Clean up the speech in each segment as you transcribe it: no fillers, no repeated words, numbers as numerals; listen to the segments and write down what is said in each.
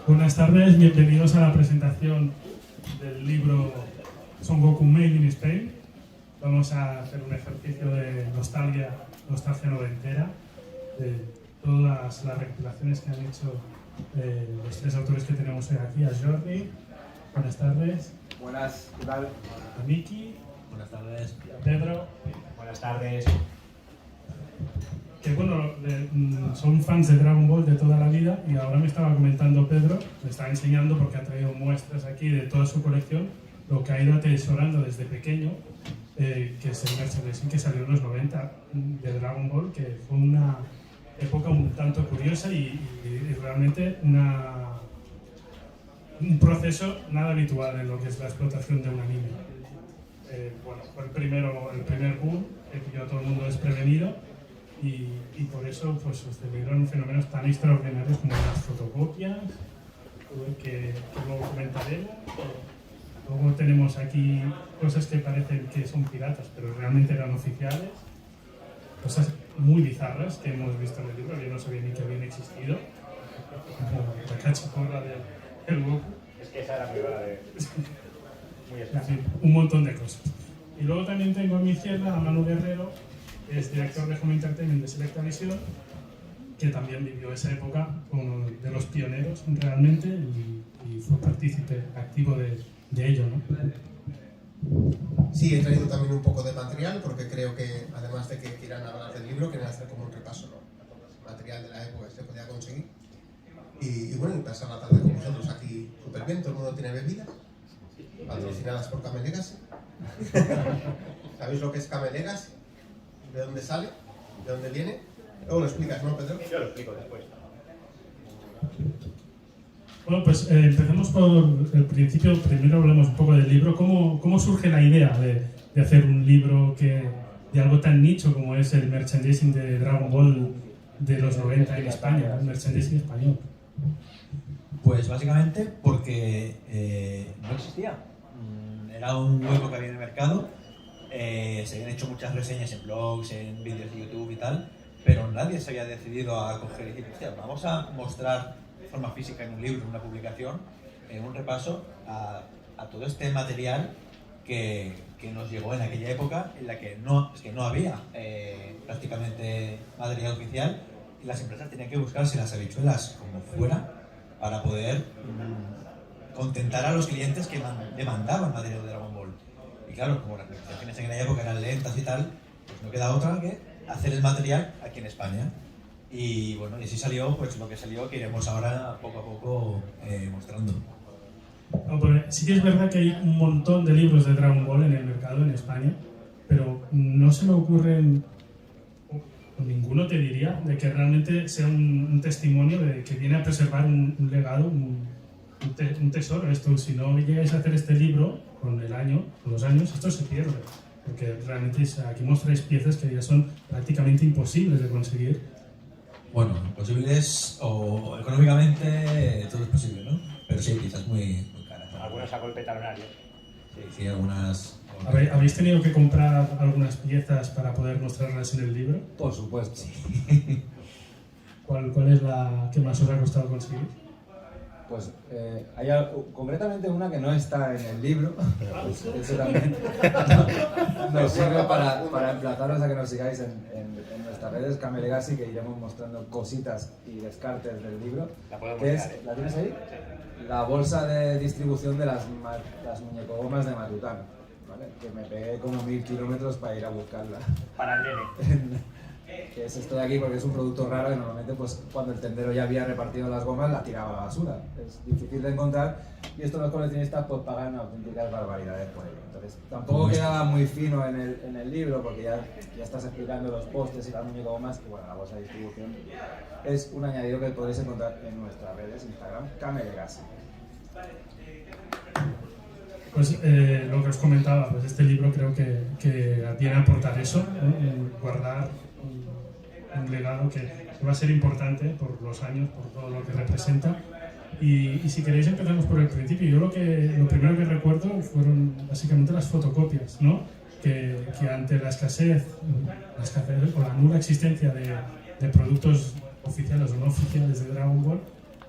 Buenas tardes, bienvenidos a la presentación del libro Son Goku Made in Spain. Vamos a hacer un ejercicio de nostalgia noventera, de todas las recopilaciones que han hecho los tres autores que tenemos hoy aquí. A Jordi, buenas tardes. Buenas, ¿qué tal? A Miki. Buenas tardes. A Pedro. Buenas tardes. Que bueno, son fans de Dragon Ball de toda la vida, y ahora me estaba comentando Pedro, me estaba enseñando porque ha traído muestras aquí de toda su colección, lo que ha ido atesorando desde pequeño, que es el merchandising que salió en los 90 de Dragon Ball, que fue una época un tanto curiosa y realmente un proceso nada habitual en lo que es la explotación de un anime. Bueno, fue el primer boom que pilló a todo el mundo desprevenido. Y por eso pues sucedieron fenómenos tan extraordinarios como las fotocopias, que luego comentaré. Luego tenemos aquí cosas que parecen que son piratas, pero realmente eran oficiales. Cosas muy bizarras que hemos visto en el libro, yo no sabía ni que habían existido. Como la cachiporra del Goku. Es que esa era mi hora de... Muy En escasa. fin, un montón de cosas. Y luego también tengo a mi izquierda a Manu Guerrero, que es director de Home Entertainment de Selecta Visión, que también vivió esa época como de los pioneros realmente y fue partícipe activo de ello, ¿no? Sí, he traído también un poco de material porque creo que, además de que quieran hablar del libro, quieren hacer como un repaso, ¿no? A todo el material de la época que se podía conseguir. Y bueno, y pasar la tarde con vosotros aquí súper bien, todo el mundo tiene bebidas, patrocinadas por Camel Legacy. ¿Sabéis lo que es Camel Legacy? ¿De dónde sale? ¿De dónde viene? Luego lo explicas, ¿no, Pedro? Yo lo explico después. Bueno, pues empecemos por el principio. Primero hablamos un poco del libro. ¿Cómo surge la idea de hacer un libro de algo tan nicho como es el merchandising de Dragon Ball de los 90 en España, el merchandising español? Pues básicamente porque no existía. Era un hueco que había en el mercado. Se habían hecho muchas reseñas en blogs, en vídeos de YouTube y tal, pero nadie se había decidido a coger y decir, hostia, vamos a mostrar de forma física en un libro, en una publicación, un repaso a todo este material que nos llegó en aquella época en la que no había prácticamente material oficial y las empresas tenían que buscarse las habichuelas como fuera para poder contentar a los clientes que demandaban material de Dragon Ball. Y claro, como las negociaciones en aquella época eran lentas y tal, pues no queda otra que hacer el material aquí en España. Y bueno, y así salió pues lo que salió, que iremos ahora poco a poco mostrando. No, pero sí que es verdad que hay un montón de libros de Dragon Ball en el mercado en España, pero no se me ocurren, o ninguno te diría, de que realmente sea un testimonio de que viene a preservar un legado, un tesoro. Esto, si no llegáis a hacer este libro con los años, esto se pierde, porque realmente aquí mostráis piezas que ya son prácticamente imposibles de conseguir. Bueno, imposibles o económicamente todo es posible, ¿no? Pero sí, quizás muy caras. Algunos a golpe talonario. Sí, algunas... ¿Habéis tenido que comprar algunas piezas para poder mostrarlas en el libro? Por supuesto. ¿Cuál es la que más os ha costado conseguir? Pues hay concretamente una que no está en el libro, pero pues eso también nos sirve para emplazaros a que nos sigáis en nuestras redes Camel Legacy, que iremos mostrando cositas y descartes del libro. La podemos Que mostrar, ¿La tienes ahí? La bolsa de distribución de las muñecogomas de Matután, ¿vale? Que me pegué como 1000 kilómetros para ir a buscarla. Para el nene. Que es esto de aquí porque es un producto raro y normalmente pues cuando el tendero ya había repartido las gomas la tiraba a la basura. Es difícil de encontrar y esto los coleccionistas pues pagan auténticas barbaridades por ello. Entonces tampoco quedaba muy fino en el libro porque ya estás explicando los postes y las muñecogomas y bueno, la bolsa de distribución es un añadido que podéis encontrar en nuestras redes, Instagram, Camel Legacy. Pues lo que os comentaba, pues este libro creo que viene a aportar eso, ¿no? Guardar un legado que va a ser importante por los años, por todo lo que representa. Y si queréis empezamos por el principio. Yo lo primero que recuerdo fueron básicamente las fotocopias, ¿no? Que ante la escasez o la nula existencia de productos oficiales o no oficiales de Dragon Ball,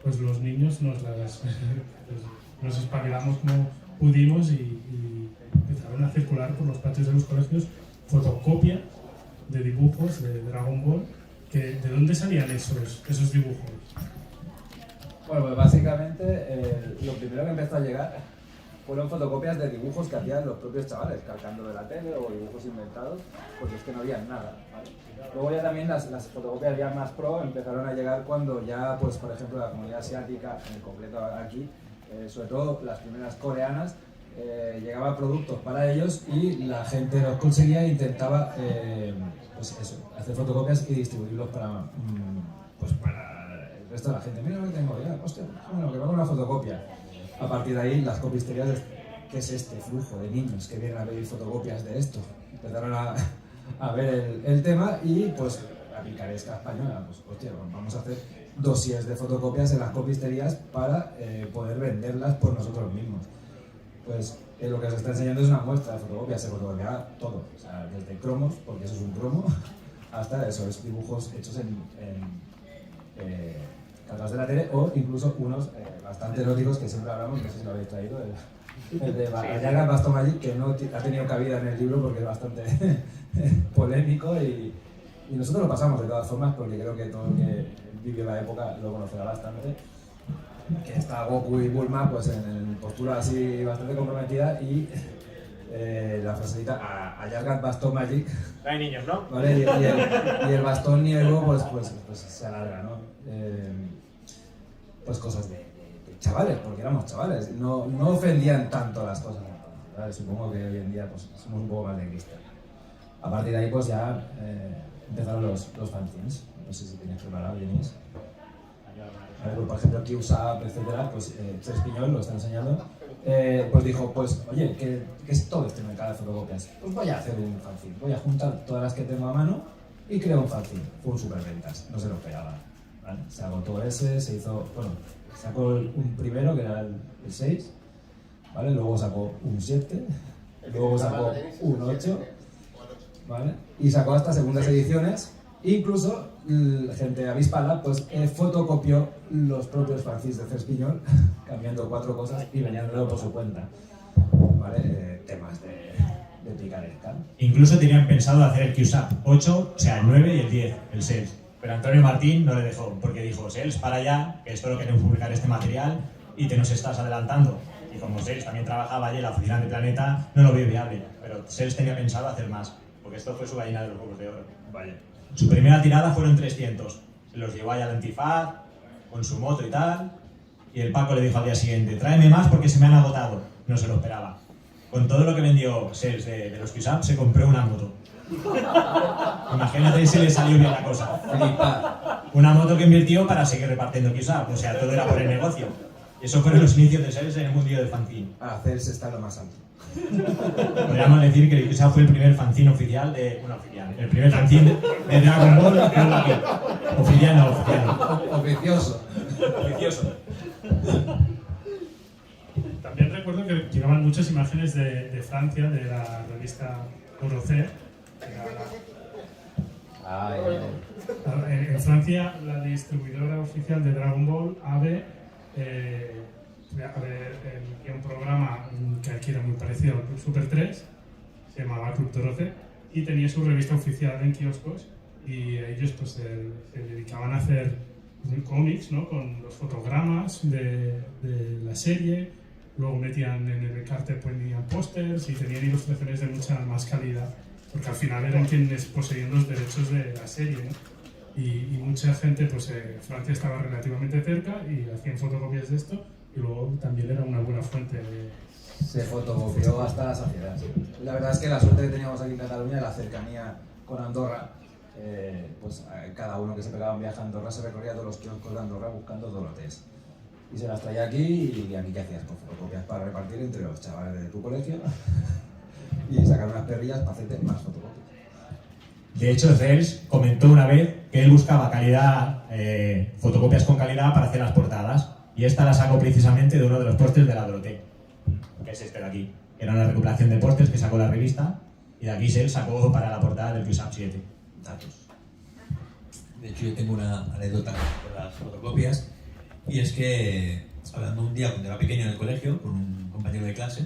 pues los niños nos espabilamos como pudimos y empezaron a circular por los patios de los colegios fotocopias de dibujos de Dragon Ball. ¿De dónde salían esos dibujos? Bueno, pues básicamente lo primero que empezó a llegar fueron fotocopias de dibujos que hacían los propios chavales, calcando de la tele o dibujos inventados, porque es que no había nada, ¿vale? Luego ya también las fotocopias ya más pro empezaron a llegar cuando ya, pues por ejemplo, la comunidad asiática, en concreto aquí, sobre todo las primeras coreanas, llegaban productos para ellos y la gente los conseguía e intentaba pues eso, hacer fotocopias y distribuirlos para el resto de la gente. Mira lo que tengo, ya, hostia, bueno, que me hago una fotocopia. A partir de ahí, las copisterías, ¿qué es este flujo de niños que vienen a pedir fotocopias de esto? Empezaron a ver el tema y pues la picaresca española, pues hostia, vamos a hacer dossiers de fotocopias en las copisterías para poder venderlas por nosotros mismos. Pues lo que os está enseñando es una muestra de fotocopias, se fotografía todo, o sea, desde cromos, porque eso es un cromo, hasta esos dibujos hechos en cargas de la tele, o incluso unos bastante eróticos que siempre hablamos, no sé si lo habéis traído, el de Jargat Bastomagic, que no ha tenido cabida en el libro porque es bastante polémico y nosotros lo pasamos de todas formas porque creo que todo el que vivió la época lo conocerá bastante. Que está Goku y Bulma pues en postura así bastante comprometida y la frasecita a Jargat Bastomagic. No hay niños, ¿no? ¿Vale? Y el bastón niego pues se alarga, ¿no? Pues cosas de chavales, porque éramos chavales, no ofendían tanto las cosas, ¿vale? Supongo que hoy en día pues somos un poco más de cristal. A partir de ahí pues ya empezaron los fanzines, no sé si tenéis preparado, Denis. Por ejemplo, QSAP, etcétera, pues Cés Piñol lo está enseñando, pues dijo, pues oye, ¿qué es todo este mercado de fotocopias? Pues voy a hacer un fanzine, voy a juntar todas las que tengo a mano y creo un fanzine. Fue un superventas, no se lo esperaba, ¿vale? Se agotó ese, se hizo, bueno, sacó un primero que era el 6, ¿vale? Luego sacó un 7, luego sacó un 8, ¿vale? Y sacó hasta segundas ediciones. Incluso gente avispada pues fotocopió los propios fanzines de Cés Piñol, cambiando 4 cosas y vendiéndolo por su cuenta, ¿vale? Temas de picaresca. Incluso tenían pensado hacer el QSAP 8, o sea, el 9 y el 10, el SELS. Pero Antonio Martín no le dejó, porque dijo, SELS, para allá, que esto lo queremos publicar este material y te nos estás adelantando. Y como SELS también trabajaba allí en la oficina de Planeta, no lo vio viable. Pero SELS tenía pensado hacer más, porque esto fue su gallina de los huevos de oro. Vaya. Su primera tirada fueron 300. Se los llevó allá al Antifaz, con su moto y tal. Y el Paco le dijo al día siguiente, tráeme más porque se me han agotado. No se lo esperaba. Con todo lo que vendió SELS de los QSAP, se compró una moto. Imagínate si le salió bien la cosa. Una moto que invirtió para seguir repartiendo QSAP. O sea, todo era por el negocio. Y eso fueron los inicios de SELS en el mundillo del fanzine. CELS está lo más alto. Podríamos decir que el QSAP fue el primer fanzine oficial de... Bueno, oficial. El primer fanzine de Dragon Ball. Oficial no, oficial no. Oficioso. Oficioso. También recuerdo que llegaban muchas imágenes de Francia, de la revista Eurocer. En Francia, la distribuidora oficial de Dragon Ball, AB, emitía un programa que aquí era muy parecido al Club Super 3, se llamaba Club Dorothée, y tenía su revista oficial en kioscos, y ellos pues, se dedicaban a hacer cómics, ¿no? Con los fotogramas de la serie. Luego metían en el cartel, ponían pósters y tenían ilustraciones de mucha más calidad, porque al final eran quienes poseían los derechos de la serie, ¿no? Y mucha gente, pues Francia estaba relativamente cerca y hacían fotocopias de esto, y luego también era una buena fuente de... Se fotocopió hasta la saciedad. La verdad es que la suerte que teníamos aquí en Cataluña, la cercanía con Andorra, pues cada uno que se pegaba un viaje a Andorra se recorría todos los kioscos de Andorra buscando Dorotés. Y se las traía aquí, y aquí ¿qué hacías? Pues fotocopias para repartir entre los chavales de tu colegio y sacar unas perrillas para hacerte más fotocopias. De hecho, SELS comentó una vez que él buscaba calidad, fotocopias con calidad para hacer las portadas, y esta la sacó precisamente de uno de los pósters de la Dorothée, que es este de aquí. Era una recopilación de pósters que sacó la revista, y de aquí SELS sacó para la portada del QSAP 7. Datos. De hecho, yo tengo una anécdota con las fotocopias. Y es que, hablando un día cuando era pequeño en el colegio, con un compañero de clase,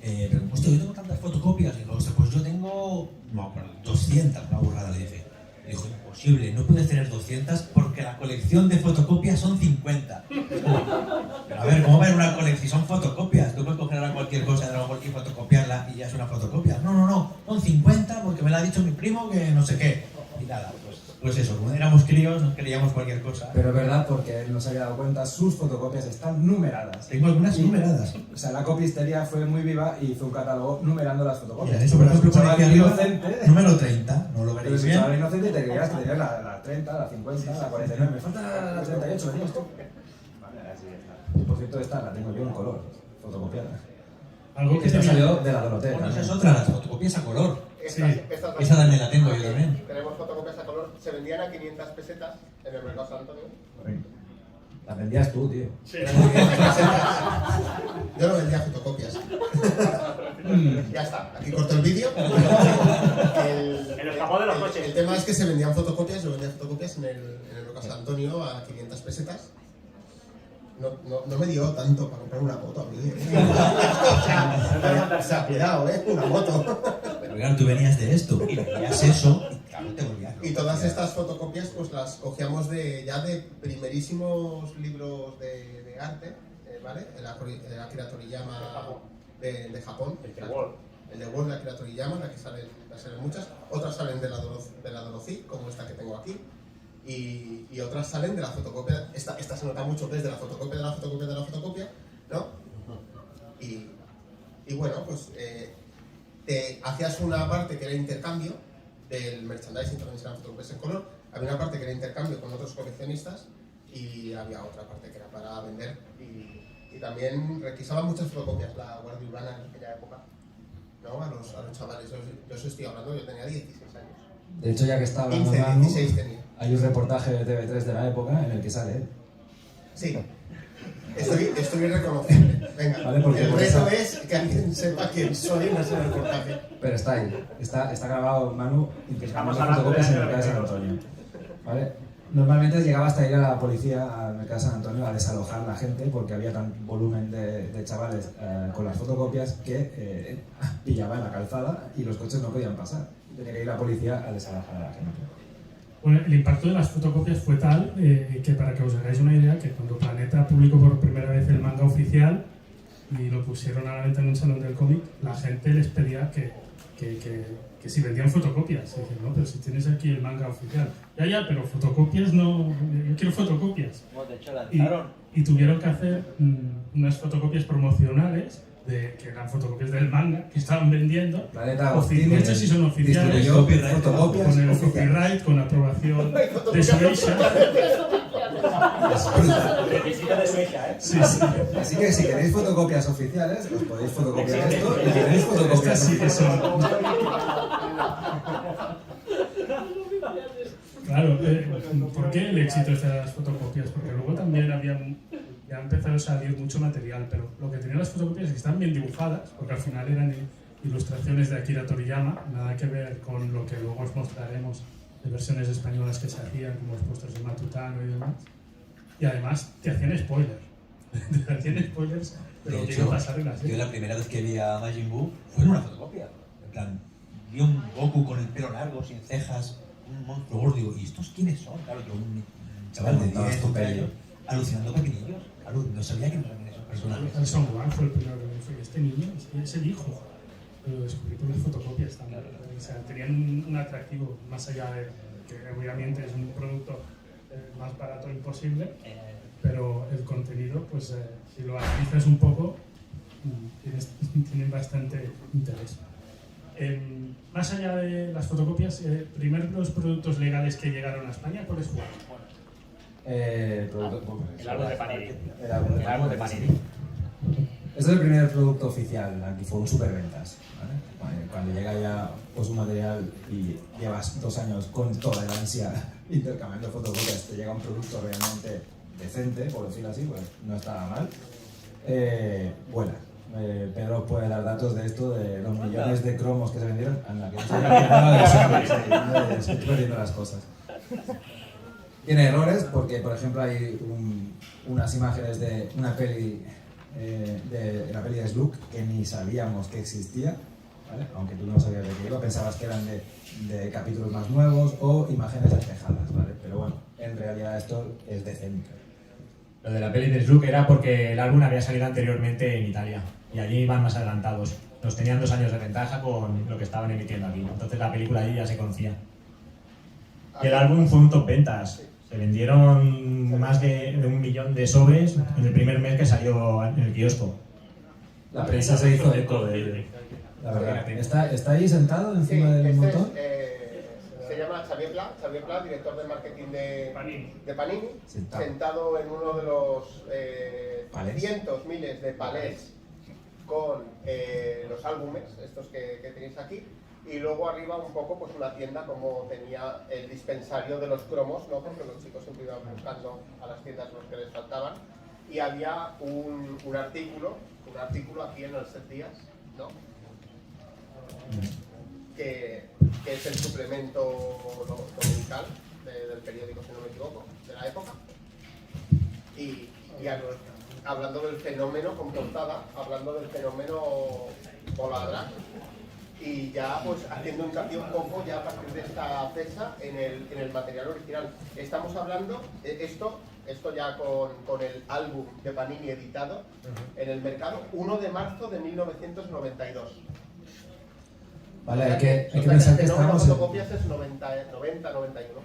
preguntó, hostia, yo tengo tantas fotocopias. Y digo, hostia, pues yo tengo, no me acuerdo, 200, una burrada le dije. Y dijo, imposible, no puedes tener 200 porque la colección de fotocopias son 50. Pero a ver, ¿cómo va a haber una colección? Son fotocopias. Tú puedes coger ahora cualquier cosa de algo y fotocopiarla y ya es una fotocopia. No, son 50 porque me lo ha dicho mi primo que no sé qué. Y nada, pues eso, como éramos críos nos creíamos cualquier cosa. Pero es verdad, porque él no se había dado cuenta, sus fotocopias están numeradas. Tengo algunas numeradas. O sea, la copistería fue muy viva y hizo un catálogo numerando las fotocopias. Mira, eso por ejemplo pone aquí arriba, inocente, número 30, no lo pero veréis si bien. estaba inocente te creías que tenías la 30, la 50, la 49, me falta la 38, ¿venías tú? Vale, así está. Y por cierto, esta la tengo yo en color, fotocopiada. Algo que Esta tenía- salió de la Dorotea. Bueno, esa es también. otra, las fotocopias a color. Sí. Esa también la tengo yo también. Tenemos fotocopias a color, se vendían a 500 pesetas en el mercado San Antonio. La vendías tú, tío. Yo no vendía fotocopias. Ya está, aquí corto el vídeo. El escapó de los coches. El tema es que se vendían fotocopias, yo vendía fotocopias en el mercado San Antonio a 500 pesetas. No me dio tanto para comprar una moto a mí. O sea, cuidado, una moto. Pero claro, tú venías de esto y veías eso y claro, te volvías loco. Y todas estas fotocopias pues las cogíamos ya de primerísimos libros de arte, ¿vale? El Akira Toriyama de Japón. El de Wall. El de Wall de Akira Toriyama, la que salen muchas. Otras salen de la Dorothy, como esta que tengo aquí. Y otras salen de la fotocopia. Esta se nota mucho que es de la fotocopia, de la fotocopia, de la fotocopia, ¿no? Y bueno, pues te hacías una parte que era intercambio del merchandising, también eran fotocopias en color. Había una parte que era intercambio con otros coleccionistas y había otra parte que era para vender. Y también requisaban muchas fotocopias la Guardia Urbana en aquella época, ¿no? A los chavales. Yo os estoy hablando, yo tenía 16 años. De hecho, ya que está hablando 15, Manu, 16 tenía. hay un reportaje de TV3 de la época en el que sale él. Sí. Estoy reconocible. Venga, Vale, porque el por reto esa- es que alguien sepa quién soy en ese reportaje. Pero está ahí, está grabado Manu intercambiando Estamos hablando fotocopias en de el mercado de San Antonio. ¿Vale? Normalmente llegaba hasta ir a la policía al mercado de San Antonio a desalojar la gente porque había tan volumen de chavales con las fotocopias que pillaban la calzada y los coches no podían pasar. Tenía que ir la policía a desalojar a la gente. Bueno, el impacto de las fotocopias fue tal que, para que os hagáis una idea, que cuando Planeta publicó por primera vez el manga oficial y lo pusieron a la venta en un salón del cómic, la gente les pedía que si vendían fotocopias. Y dicen, no, pero si tienes aquí el manga oficial. Ya, pero fotocopias no, yo quiero fotocopias. Bueno, de hecho Y tuvieron que hacer unas fotocopias promocionales, que eran fotocopias del manga, que estaban vendiendo. Planeta De hecho, sí son oficiales. distribuyó fotocopias Con el oficiales. copyright, con aprobación de Shueisha. Requisito de Suecia, ¿eh? Sí. Así que si queréis fotocopias oficiales, os podéis fotocopiar esto y si tenéis fotocopias Estas sí que son. Claro, ¿por qué el éxito de las fotocopias? Porque luego también ya empezado a salir mucho material, pero lo que tenían las fotocopias es que están bien dibujadas, porque al final eran ilustraciones de Akira Toriyama, nada que ver con lo que luego os mostraremos de versiones españolas que se hacían, como los pósters de Matutano y demás. Y además te hacían spoilers. Te hacían spoilers de lo De que iba a hecho, pasar en la yo serie. la primera vez que vi a Majin Buu fue en una fotocopia. En plan, vi un Goku con el pelo largo, sin cejas, un monstruo gordo. Digo, ¿y estos quiénes son? Claro, yo un chaval de 10, tu 11 pelo. años, alucinando pequeñillos. Claro, no sabía quiénes eran esos personajes. El Son Gohan fue el primero que me dijo, este niño es el hijo. Lo descubrí por las fotocopias también. O sea, tenían un atractivo más allá de que obviamente es un producto más barato imposible, pero el contenido, pues si lo analizas un poco, tienen bastante interés. Más allá de las fotocopias, primero los productos legales que llegaron a España, ¿cuáles fueron? El árbol de Panini. El árbol El árbol de Panini. Este es el primer producto oficial, aquí fue un superventas. ¿Vale? Cuando llega ya pues, un material y llevas 2 años con toda la ansia intercambiando fotocopias, te llega un producto realmente decente, por decirlo así, pues no estaba mal. Vuela. Pedro puede dar datos de esto, de los millones de cromos que se vendieron. Anda, que no estoy perdiendo las cosas. Tiene errores porque, por ejemplo, hay unas imágenes de una peli, de la peli de Slug, que ni sabíamos que existía, ¿vale? Aunque tú no sabías de qué iba, pensabas que eran de capítulos más nuevos o imágenes despejadas, ¿vale? Pero bueno, en realidad esto es decente. Lo de la peli de Slug era porque el álbum había salido anteriormente en Italia y allí iban más adelantados. Nos tenían 2 años de ventaja con lo que estaban emitiendo aquí. Entonces la película allí ya se conocía. Y el álbum fue un top ventas. Se vendieron más de 1 millón de sobres en el primer mes que salió en el kiosco. La prensa se hizo eco de... La verdad. ¿Está ahí sentado encima del motor? Se llama Xavier Pla, director de marketing de Panini, Sentado. sentado en uno de los ¿Palés? cientos, miles de palés con los álbumes, estos que tenéis aquí, y luego arriba un poco pues una tienda como tenía el dispensario de los cromos, ¿no? Porque los chicos siempre iban buscando a las tiendas los que les faltaban, y había un artículo aquí en el Set Días, ¿no? Que es el suplemento dominical del periódico, si no me equivoco, de la época, y hablando del fenómeno con portada, hablando del fenómeno Bola, y ya pues haciendo hincapié un poco ya a partir de esta fecha en el material original. Estamos hablando de esto ya con el álbum de Panini editado en el mercado 1 de marzo de 1992. Vale, hay que pensar que estamos en... fotocopias es 90, 91.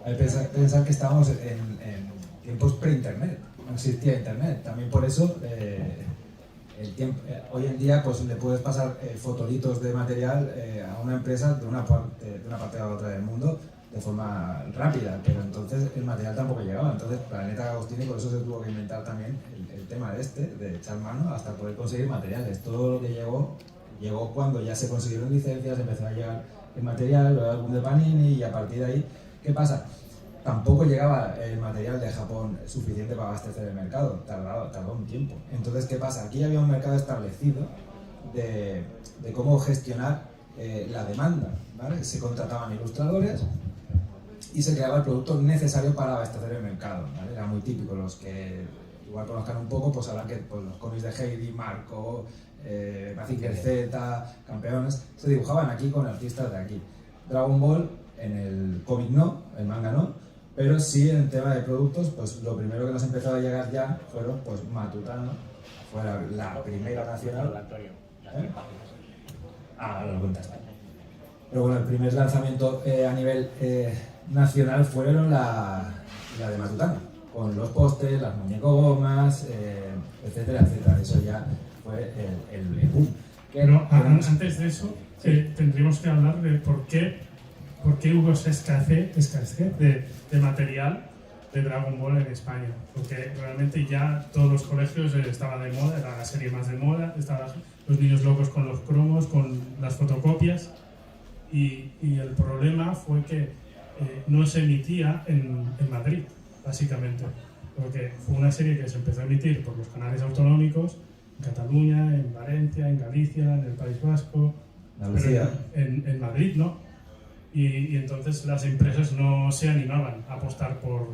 Hay que pensar que estábamos en tiempos pre-internet, no existía internet. También por eso hoy en día pues le puedes pasar fotolitos de material a una empresa de una parte a la otra del mundo de forma rápida, pero entonces el material tampoco llegaba. Entonces Planeta Agostini por eso se tuvo que inventar también el tema de echar mano hasta poder conseguir materiales. Todo lo que llegó cuando ya se consiguieron licencias, empezó a llegar el material, el álbum de Panini, y a partir de ahí, ¿qué pasa? Tampoco llegaba el material de Japón suficiente para abastecer el mercado, tardó un tiempo. Entonces, ¿qué pasa? Aquí había un mercado establecido de cómo gestionar la demanda, ¿vale? Se contrataban ilustradores y se creaba el producto necesario para abastecer el mercado, ¿vale? Era muy típico, los que igual conozcan un poco, pues sabrán que pues, los cómics de Heidi, Marco, Mazinger Z, Campeones, se dibujaban aquí con artistas de aquí. Dragon Ball en el cómic no, el manga no, pero sí en el tema de productos, pues lo primero que nos empezó a llegar ya fueron pues Matutano, fue la primera nacional. Ahora lo contaste. Pero bueno, el primer lanzamiento a nivel nacional fueron la de Matutano, con los postes, las muñecogomas, etcétera, etcétera. Eso ya fue el boom. Pero antes de eso, tendríamos que hablar de por qué hubo esa escasez de material de Dragon Ball en España. Porque realmente ya todos los colegios estaba de moda, era la serie más de moda, estaban los niños locos con los cromos, con las fotocopias, y el problema fue que no se emitía en Madrid, básicamente. Porque fue una serie que se empezó a emitir por los canales autonómicos, en Cataluña, en Valencia, en Galicia, en el País Vasco, pero en Madrid no. Y entonces las empresas no se animaban a apostar por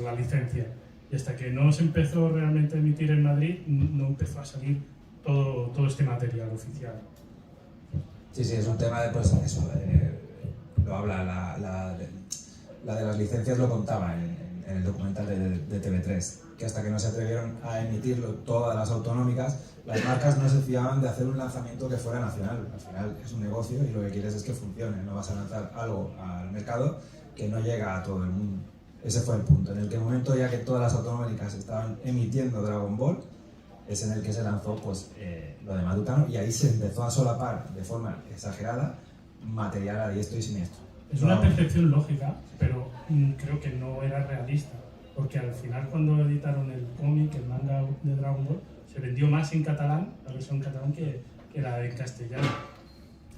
la licencia. Y hasta que no se empezó realmente a emitir en Madrid, no empezó a salir todo este material oficial. Sí, es un tema de, pues, eso, lo habla, la de las licencias lo contaba en el documental de TV3, que hasta que no se atrevieron a emitirlo todas las autonómicas, las marcas no se fiaban de hacer un lanzamiento que fuera nacional. Al final es un negocio y lo que quieres es que funcione, no vas a lanzar algo al mercado que no llega a todo el mundo. Ese fue el punto, en el que el momento ya que todas las autonómicas estaban emitiendo Dragon Ball, es en el que se lanzó pues, lo de Matutano, y ahí se empezó a solapar de forma exagerada material a diestro y siniestro. Es una percepción lógica, pero creo que no era realista, porque al final cuando editaron el cómic, el manga de Dragon Ball, se vendió más en catalán, la versión en catalán, que la en castellano.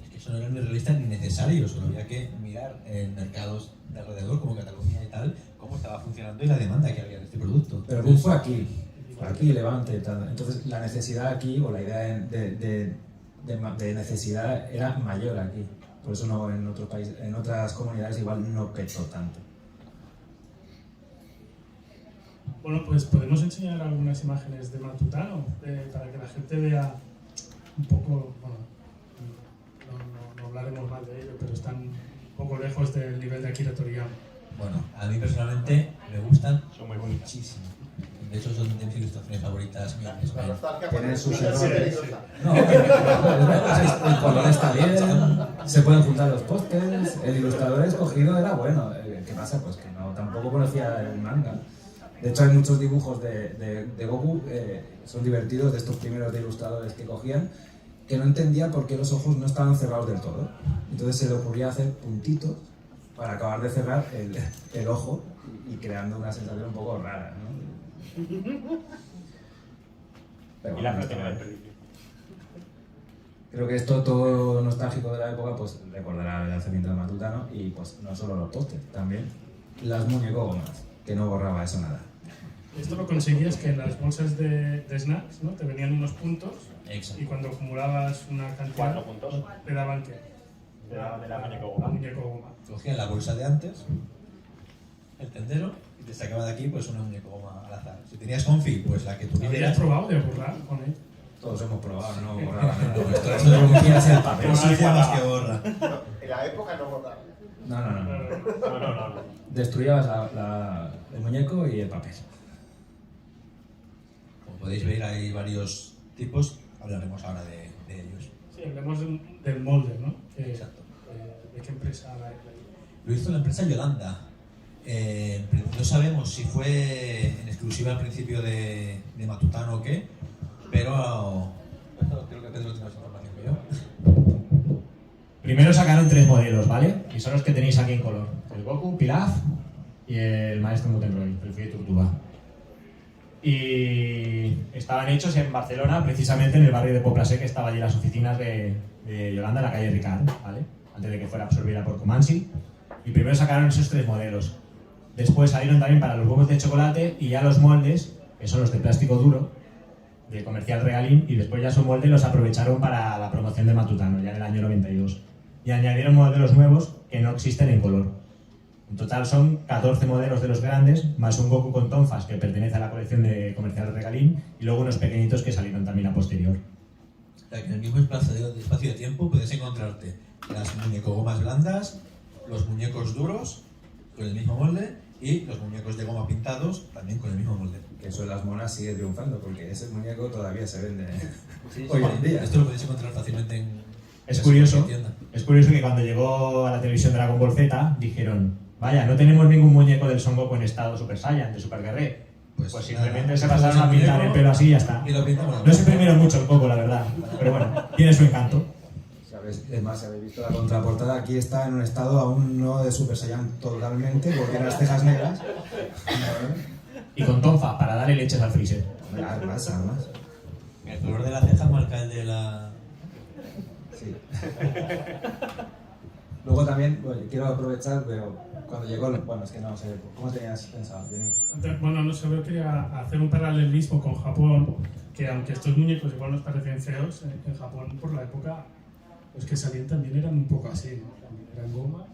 Es que eso no era ni realista ni necesario, solo había que mirar en mercados de alrededor, como Cataluña y tal, cómo estaba funcionando y la demanda que había de este producto. Pero el boom fue aquí, Levante y tal. Entonces la necesidad aquí, o la idea de necesidad era mayor aquí. Por eso no en otros países, en otras comunidades igual no petó tanto. Bueno, pues podemos enseñar algunas imágenes de Matutano para que la gente vea un poco, bueno, no hablaremos mal de ello, pero están un poco lejos del nivel de Akira Toriyama. Bueno, a mí personalmente me gustan Son muy bonitas. muchísimo. De hecho, son de mis ilustraciones favoritas mías. La nostalgia Tienen sus cuando- errores. No, el color está bien, se pueden juntar los pósters, el ilustrador escogido era bueno. ¿Qué pasa? Pues que no, tampoco conocía el manga. De hecho, hay muchos dibujos de Goku, son divertidos, de estos primeros de ilustradores que cogían, que no entendía por qué los ojos no estaban cerrados del todo. Entonces se le ocurría hacer puntitos para acabar de cerrar el ojo y creando una sensación un poco rara, ¿no? Pero Y la bueno, proteína del está bien. perdido. Creo que esto todo nostálgico de la época pues recordará el lanzamiento de Matutano y pues no solo los pósters, también las muñecogomas, que no borraba eso nada. Esto lo conseguías que en las bolsas de snacks, ¿no? Te venían unos puntos Exacto. y cuando acumulabas una cantidad, 4 puntos. te daban ¿qué? De la muñeco Un goma. muñeco goma. Cogían la bolsa de antes, el tendero, y te sacaba de aquí pues una muñeco goma al azar. Si tenías confi, pues la que ¿Habías tuvieras. probado de borrar con él? Todos hemos probado, no borraba nada. Esto rompía el papel. Pero no hacía más que borra. No, en la época no borraba. No. Destruías el muñeco y el papel. Como podéis ver, hay varios tipos. Hablaremos ahora de ellos. Sí, hablemos del molde, ¿no? Exacto. ¿De qué empresa era? Lo hizo la empresa Yolanda. No sabemos si fue en exclusiva al principio de Matutano o qué, pero creo que Pedro tiene más información que yo. Primero sacaron 3 modelos, ¿vale? Y son los que tenéis aquí en color. El Goku, Pilaf y el maestro Mutenroy, el Fui de Tortuga. Y estaban hechos en Barcelona, precisamente en el barrio de Poble Sec, que estaba allí las oficinas de Yolanda en la calle Ricard, ¿vale? Antes de que fuera absorbida por Comansi. Y primero sacaron esos 3 modelos. Después salieron también para los huevos de chocolate y ya los moldes, que son los de plástico duro, de Comercial Regalín, y después ya esos moldes los aprovecharon para la promoción de Matutano, ya en el año 92. Y añadieron modelos nuevos que no existen en color. En total son 14 modelos de los grandes, más un Goku con tonfas que pertenece a la colección de Comercial Regalín, y luego unos pequeñitos que salieron también a posterior. O sea, que en el mismo espacio de tiempo puedes encontrarte las muñecogomas blandas, los muñecos duros con el mismo molde y los muñecos de goma pintados también con el mismo molde. Que eso en las monas sigue triunfando, porque ese muñeco todavía se vende hoy en día. Esto lo podéis encontrar fácilmente en Es en curioso, cualquier tienda. es curioso que cuando llegó a la televisión Dragon Ball Z dijeron: vaya, no tenemos ningún muñeco del Son Goku en estado Super Saiyan, de Super Guerrero. Pues simplemente nada, se pasaron a pintar el pelo así y ya está. Y lo pintamos. No se imprimieron mucho el coco, la verdad, pero bueno, tiene su encanto. Es más, si habéis visto la contraportada, aquí está en un estado aún no de Super Saiyan totalmente, porque tiene las cejas negras. Y con tonfa, para darle leches al freezer. Además. El color de la ceja marca el de la... Sí. Luego también, bueno, quiero aprovechar, pero cuando llegó, bueno, es que no sé, ¿cómo tenías pensado, Jenny? Bueno, no sé, yo quería hacer un paralelismo con Japón, que aunque estos muñecos igual nos parecen feos, en Japón por la época, los que salían también eran un poco así, ¿no? También eran goma.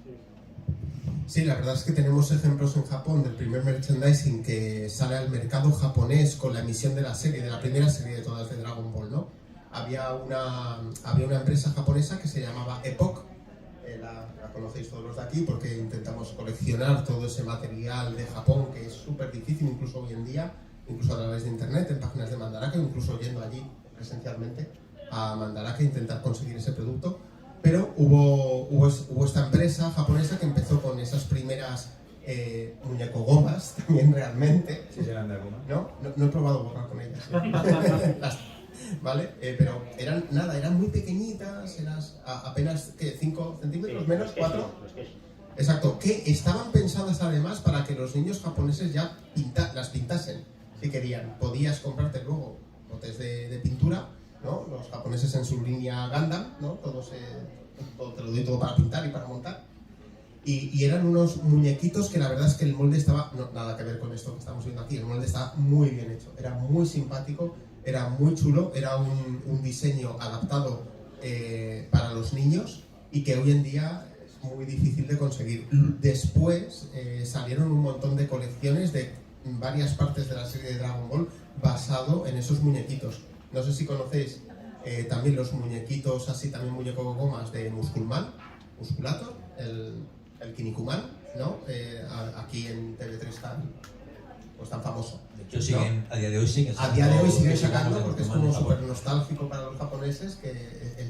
Sí, la verdad es que tenemos ejemplos en Japón del primer merchandising que sale al mercado japonés con la emisión de la serie, de la primera serie de todas de Dragon Ball, ¿no? Había una empresa japonesa que se llamaba Epoch, la conocéis todos los de aquí porque intentamos coleccionar todo ese material de Japón que es súper difícil incluso hoy en día, incluso a través de internet, en páginas de Mandarake, incluso yendo allí presencialmente a Mandarake a intentar conseguir ese producto. Pero hubo esta empresa japonesa que empezó con esas primeras muñecogomas también realmente. Sí, eran de goma. No he probado borrar con ellas. ¿Eh? ¿Vale? Pero eran muy pequeñitas, eran apenas 5 centímetros, menos 4. Exacto, que estaban pensadas además para que los niños japoneses ya las pintasen, si querían. Podías comprarte luego botes de pintura, ¿no? Los japoneses en su línea Gundam, ¿no? Todo te lo doy todo para pintar y para montar. Y eran unos muñequitos que la verdad es que el molde estaba, no, nada que ver con esto que estamos viendo aquí, el molde estaba muy bien hecho, era muy simpático, era muy chulo, era un diseño adaptado para los niños y que hoy en día es muy difícil de conseguir. Después salieron un montón de colecciones de varias partes de la serie de Dragon Ball basado en esos muñequitos. No sé si conocéis también los muñequitos, así también muñecos gomas de Musculator, el Kinnikuman, ¿no? Aquí en TV3 tan famoso. De hecho, siguen, a día de hoy siguen A día de hoy siguen sacando sacando porque es como Japón. súper nostálgico para los japoneses que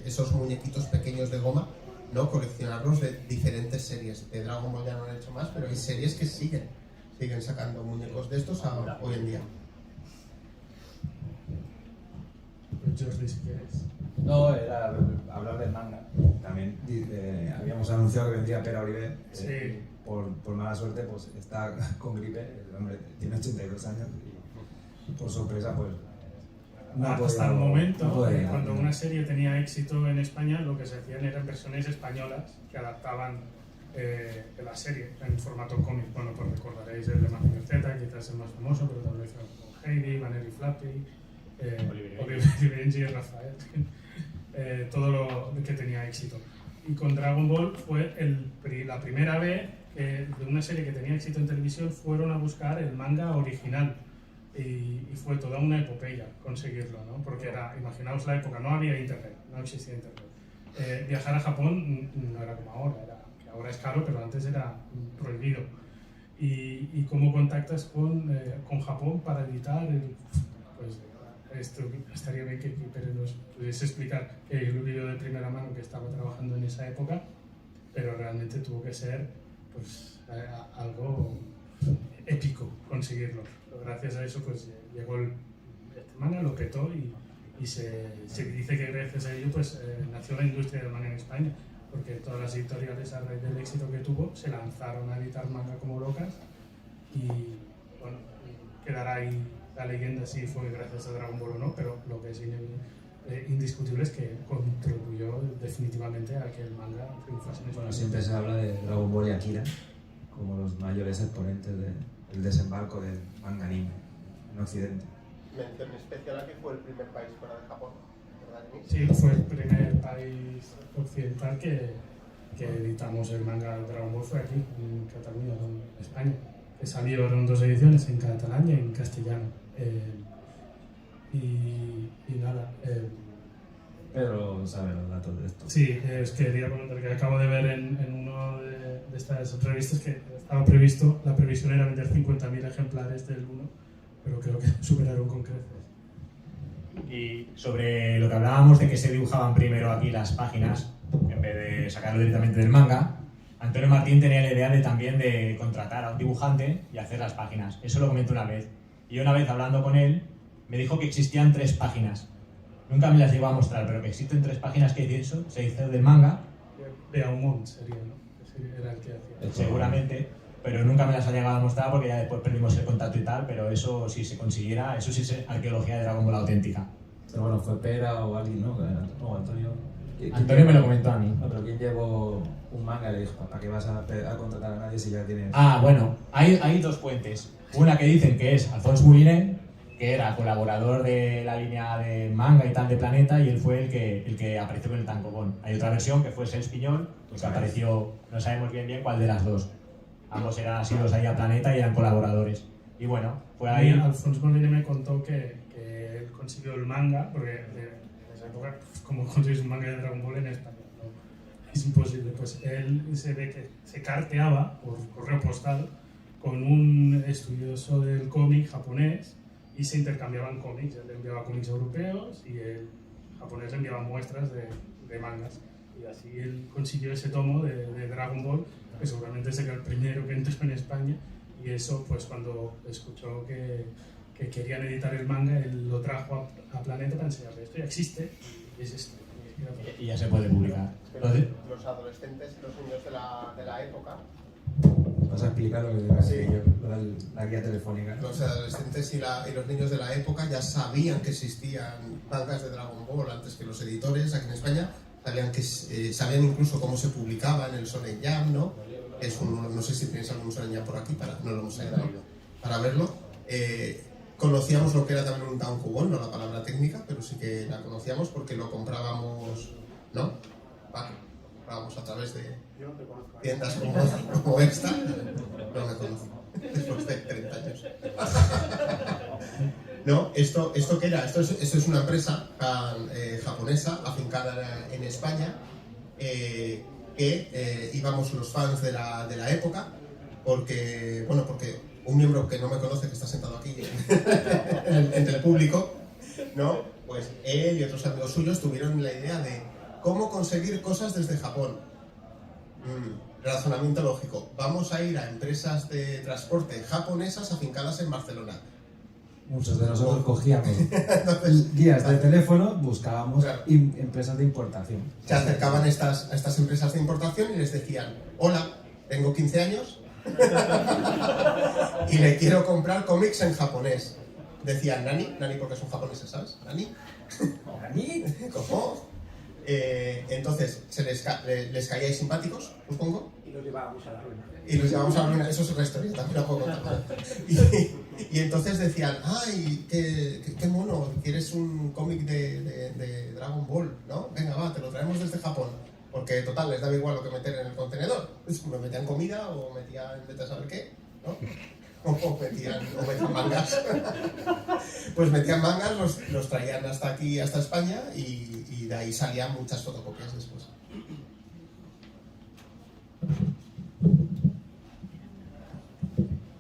esos muñequitos pequeños de goma, ¿no? Coleccionarlos de diferentes series. De Dragon Ball ya no han hecho más, pero hay series que siguen sacando muñecos de estos hoy en día. Pues Jordi, si quieres. No, era hablar del manga. También habíamos anunciado que vendría Pera Oliver. Sí. Por mala suerte, pues está con gripe. El hombre tiene 82 años y por sorpresa, pues. No ha Hasta el podido- momento, no puede- cuando una serie tenía éxito en España, lo que se hacían eran versiones españolas que adaptaban la serie en formato cómic. Bueno, pues recordaréis el de Mazinger Z, quizás el más famoso, pero también lo hicieron con Heidi, Vanelli Flappy, Oliver Benji y Rafael. Todo lo que tenía éxito. Y con Dragon Ball fue la primera vez que de una serie que tenía éxito en televisión fueron a buscar el manga original. Y fue toda una epopeya conseguirlo, ¿no? Porque imaginaos la época, no había internet, no existía internet. Viajar a Japón no era como ahora, que ahora es caro, pero antes era prohibido. Y cómo contactas con Japón para editar, pues esto estaría bien que Pere nos pudiese explicar, que yo lo vi de primera mano que estaba trabajando en esa época, pero realmente tuvo que ser pues algo épico conseguirlo. Gracias a eso pues llegó este manga, lo petó y se dice que gracias a ello pues nació la industria del manga en España, porque todas las editoriales a raíz del éxito que tuvo se lanzaron a editar manga como locas y bueno, quedará ahí la leyenda si fue gracias a Dragon Ball o no, pero lo que es indiscutible es que contribuyó definitivamente a que el manga triunfase en España. Bueno, siempre se habla de Dragon Ball y Akira como los mayores exponentes del desembarco del manga anime en Occidente. Mención especial a que fue el primer país fuera de Japón, ¿verdad, Denis? Sí, fue el primer país occidental que editamos el manga de Dragon Ball, fue aquí, en Cataluña, en España. Que salieron 2 ediciones, en catalán y en castellano. Y nada. Pedro sabe los datos de esto. Sí, os quería comentar que acabo de ver en una de estas revistas que estaba previsto, la previsión era vender 50.000 ejemplares del 1, pero creo que superaron con creces. Y sobre lo que hablábamos de que se dibujaban primero aquí las páginas, en vez de sacarlo directamente del manga, Antonio Martín tenía la idea también de contratar a un dibujante y hacer las páginas. Eso lo comenté una vez. Y una vez hablando con él, me dijo que existían 3 páginas. Nunca me las llegó a mostrar, pero que existen 3 páginas que se hizo del manga. Beaumont sería, ¿no? Ese era el que hacía. Seguramente, pero nunca me las ha llegado a mostrar porque ya después perdimos el contacto y tal, pero eso si se consiguiera, eso sí es arqueología de Dragon Ball auténtica. Pero bueno, fue Pera o alguien, ¿no? No, Antonio. Antonio me lo comentó a mí. No, pero ¿quién llevó un manga y le dijo, ¿para qué vas a contratar a nadie si ya tienes...? Ah, bueno, hay 2 fuentes. Una que dicen que es Alphonse Moulinet, que era colaborador de la línea de manga y tal de Planeta, y él fue el que apareció con el tankobon. Hay otra versión que fue Sens Piñol, pues que apareció, no sabemos bien cuál de las 2. Ambos eran asidos ahí a Planeta y eran colaboradores. Y bueno, fue ahí... Alphonse Moulinet me contó que él consiguió el manga, porque en esa época, pues, como consigues un manga de Dragon Ball en español, ¿no? Es imposible. Pues él se ve que se carteaba por correo postal con un estudioso del cómic japonés y se intercambiaban cómics. Él le enviaba cómics europeos y el japonés le enviaba muestras de mangas. Y así él consiguió ese tomo de Dragon Ball, que seguramente sería el primero que entró en España. Y eso, pues cuando escuchó que querían editar el manga, él lo trajo a Planeta para enseñarle esto. Ya existe y es esto. Y ya se puede publicar. Los adolescentes y los niños de la época, ¿Vas a explicar lo que digo? Sí. La guía telefónica. los adolescentes y los niños de la época ya sabían que existían mangas de Dragon Ball antes que los editores aquí en España. Sabían incluso cómo se publicaba en el Shonen Jump, ¿no? No sé si tenéis algún Shonen Jump por aquí, no lo hemos ayudado para verlo. Conocíamos lo que era también un tankobon, no la palabra técnica, pero sí que la conocíamos porque lo comprábamos, ¿no? Comprábamos a través de tiendas como Extra. No me conozco, después de 30 años. No, ¿esto qué era? Esto es una empresa japonesa, afincada en España, que íbamos los fans de la época, porque un miembro que no me conoce, que está sentado aquí entre el público, ¿no? Pues él y otros amigos suyos tuvieron la idea de cómo conseguir cosas desde Japón. Razonamiento lógico. Vamos a ir a empresas de transporte japonesas afincadas en Barcelona. Muchos de nosotros cogíamos guías de teléfono, buscábamos empresas de importación. Se acercaban a estas empresas de importación y les decían: hola, tengo 15 años y le quiero comprar cómics en japonés. Decían nani porque son japoneses, ¿sabes? Nani. ¿Nani? ¿Cómo? Entonces les caíais simpáticos, supongo. Y los llevábamos a la ruina. Y los llevamos a la ruina. Eso es otra historia, también la puedo contar. Y entonces decían: ¡ay, qué mono! ¿Quieres un cómic de Dragon Ball? ¿No? Venga, va, te lo traemos desde Japón. Porque, total, les daba igual lo que meter en el contenedor. Pues me metían comida o metían vete a saber qué, ¿no? O metían mangas. Pues metían mangas, los traían hasta aquí, hasta España, y de ahí salían muchas fotocopias después.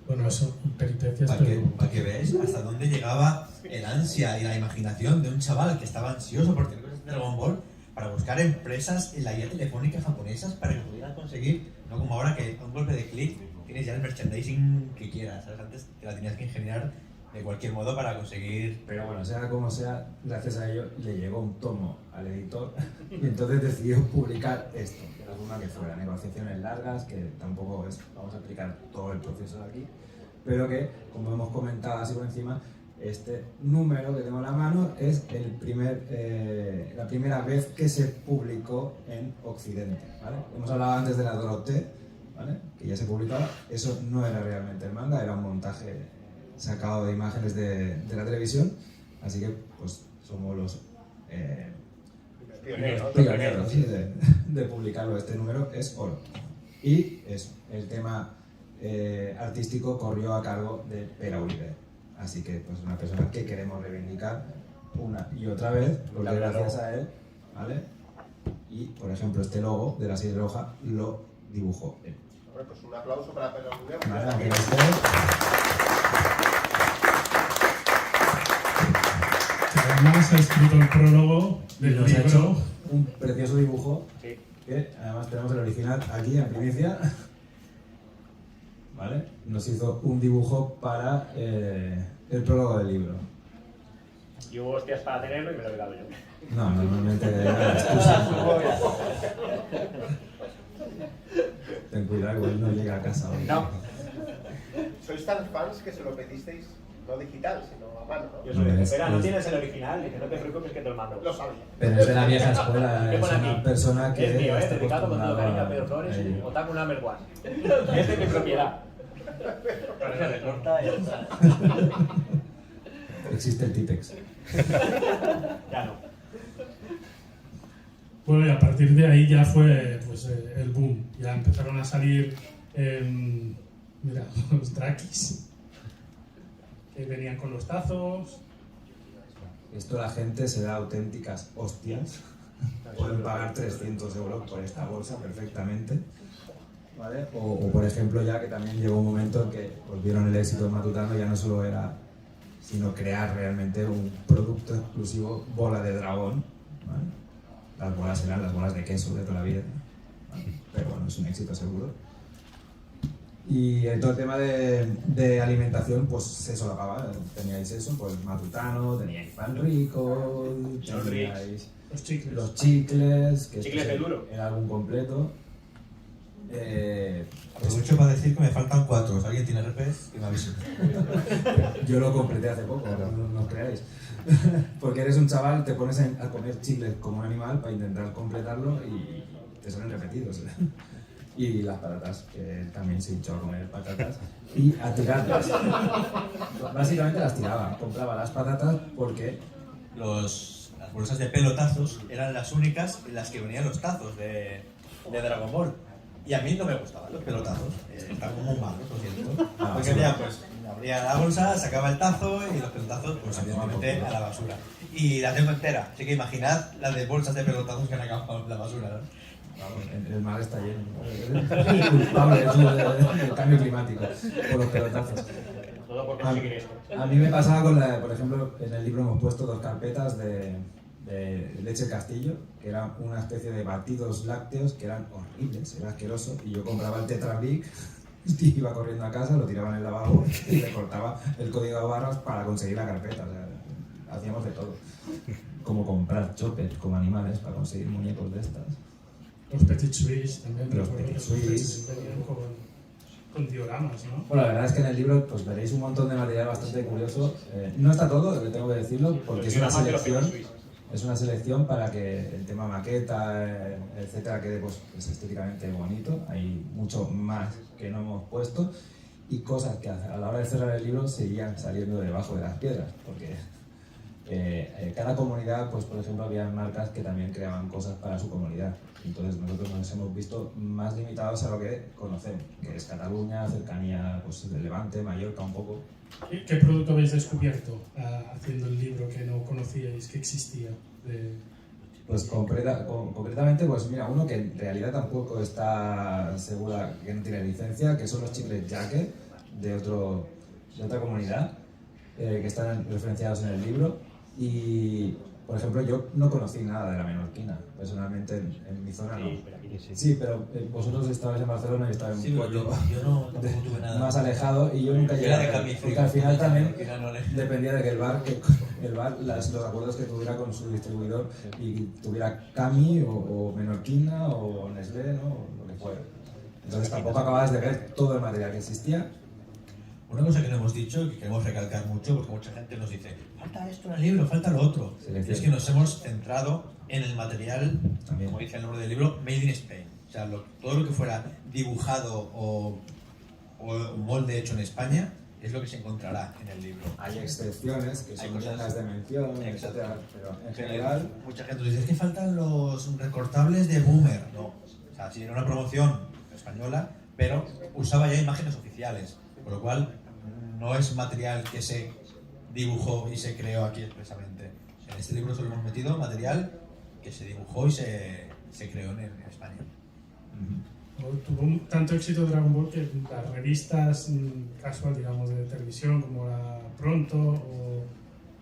Bueno, eso, peripecias, Para que veáis hasta dónde llegaba el ansia y la imaginación de un chaval que estaba ansioso por tener cosas de Dragon Ball para buscar empresas en la guía telefónica japonesas para que pudieran conseguir, no como ahora que a un golpe de clic tienes ya el merchandising que quieras, ¿sabes? Antes te la tenías que ingeniar de cualquier modo para conseguir... Pero bueno, sea como sea, gracias a ello le llegó un tomo al editor y entonces decidió publicar esto, de la forma que fuera. Negociaciones largas, que tampoco vamos a explicar todo el proceso de aquí, pero que, como hemos comentado así por encima, este número que tengo en la mano es la primera vez que se publicó en Occidente, ¿vale? Hemos hablado antes de la Dorothée, ¿vale? Que ya se publicaba. Eso no era realmente el manga, era un montaje sacado de imágenes de la televisión, así que pues somos los pioneros ¿sí? de publicarlo. Este número es oro. Y eso, el tema artístico corrió a cargo de Pere Oliver. Así que, pues, una persona que queremos reivindicar una y otra vez, porque gracias a él, ¿vale? Y, por ejemplo, este logo de la Sierra Roja lo dibujó él. Bueno, pues un aplauso para Pere Oliver. Vale, además ha escrito el prólogo del nos ha hecho libro. un precioso dibujo, Sí. que además tenemos el original aquí en primicia. ¿Vale? Nos hizo un dibujo para el prólogo del libro. Y hubo hostias para tenerlo y me lo he dado yo. No, normalmente era excusa. Ten cuidado, igual no llega a casa hoy. No. Sois tan fans que se lo pedisteis no digital, sino a mano, ¿no? Yo solo dije, Es- espera, no es- tienes el original. Dice, no te preocupes que te lo mando. Lo sabía. Pero es de la vieja escuela, ¿Qué es pone una aquí? persona que Es mío, está dedicado con todo acostumbrada cariño a Pedro Flores, a ello. Otaku number one. Es de mi propiedad. Pero se recorta y ya está. Existe el Tipex. Ya no. Bueno, y a partir de ahí ya fue pues, el boom. Ya empezaron a salir mira, los Drakis, que venían con los tazos. Esto la gente se da auténticas hostias. Pueden pagar 300 euros por esta bolsa perfectamente. ¿Vale? O por ejemplo, ya que también llegó un momento en que pues, vieron el éxito de Matutano, ya no solo era sino crear realmente un producto exclusivo, bola de dragón. ¿Vale? Las bolas eran las bolas de queso de toda la vida, ¿vale? Pero bueno, es un éxito seguro. Y en todo el tema de alimentación, pues se solapaba. Teníais eso, pues Matutano, teníais Pan Rico, teníais Los chicles. los chicles, que Chicles esto de duro. el álbum completo. Aprovecho para decir que me faltan 4. Si alguien tiene RPs, que me avise. Yo lo completé hace poco, no os creáis. Porque eres un chaval, te pones a comer chicles como un animal para intentar completarlo y te salen repetidos. Y las patatas, que él también se hinchó a comer patatas y a tirarlas. Básicamente las tiraba, compraba las patatas porque Las bolsas de pelotazos eran las únicas en las que venían los tazos de Dragon Ball. Y a mí no me gustaban los pelotazos. Estaban como malos, lo siento. Ah, Porque sí. ya, pues, abría abría la bolsa, sacaba el tazo y los pelotazos, pues evidentemente a la basura. Y la tengo entera, así que imaginad las de bolsas de pelotazos que han acabado en la basura, ¿no? Vamos, el mar está lleno. El culpable es el cambio climático, por los pelotazos. Todo por conseguir esto. A mí me pasaba con por ejemplo, en el libro hemos puesto 2 carpetas de leche Castillo, que eran una especie de batidos lácteos que eran horribles, era asqueroso, y yo compraba el Tetra Brick, y iba corriendo a casa, lo tiraba en el lavabo y le cortaba el código de barras para conseguir la carpeta. O sea, hacíamos de todo. Como comprar choppers como animales para conseguir muñecos de estas. Los Petit Suisse también. Los recuerdo Petit que los Suisse. venían con dioramas, ¿no? Bueno, la verdad es que en el libro pues veréis un montón de material bastante curioso. No está todo, tengo que decirlo, porque es una selección. Es una selección para que el tema maqueta, etcétera, quede pues estéticamente bonito. Hay mucho más que no hemos puesto y cosas que a la hora de cerrar el libro seguían saliendo debajo de las piedras, porque cada comunidad, pues por ejemplo, había marcas que también creaban cosas para su comunidad. Entonces nosotros nos hemos visto más limitados a lo que conocemos, que es Cataluña, cercanía pues, del Levante, Mallorca un poco. ¿Qué producto habéis descubierto haciendo el libro que no conocíais que existía? Pues concretamente, pues mira, uno que en realidad tampoco está segura que no tiene licencia, que son los chicles Jaque de otra comunidad, que están referenciados en el libro. Y, por ejemplo, yo no conocí nada de la menorquina, personalmente en mi zona no. Sí, pero vosotros estabais en Barcelona y estabais en un pueblo yo no tuve nada. más alejado y yo nunca llegué a ver, porque al final también dependía de que el bar los acuerdos que tuviera con su distribuidor y tuviera Cami o Menorquina o Nestlé, ¿no? O lo que fuera. Entonces tampoco acababas de ver todo el material que existía. Una cosa que no hemos dicho y que queremos recalcar mucho, porque mucha gente nos dice, falta esto en el libro, falta lo otro. Es que nos hemos centrado en el material, también, como dice el nombre del libro, Made in Spain. O sea, todo lo que fuera dibujado o molde hecho en España es lo que se encontrará en el libro. Hay excepciones que son dignas de mención, etcétera, pero en general mucha gente nos dice, es que faltan los recortables de Boomer. No, o sea, sí era una promoción española, pero usaba ya imágenes oficiales. Por lo cual, no es material que se dibujó y se creó aquí expresamente. En este libro solo hemos metido material que se dibujó y se creó en España. Tuvo tanto éxito Dragon Ball que las revistas casual, digamos, de televisión, como la Pronto o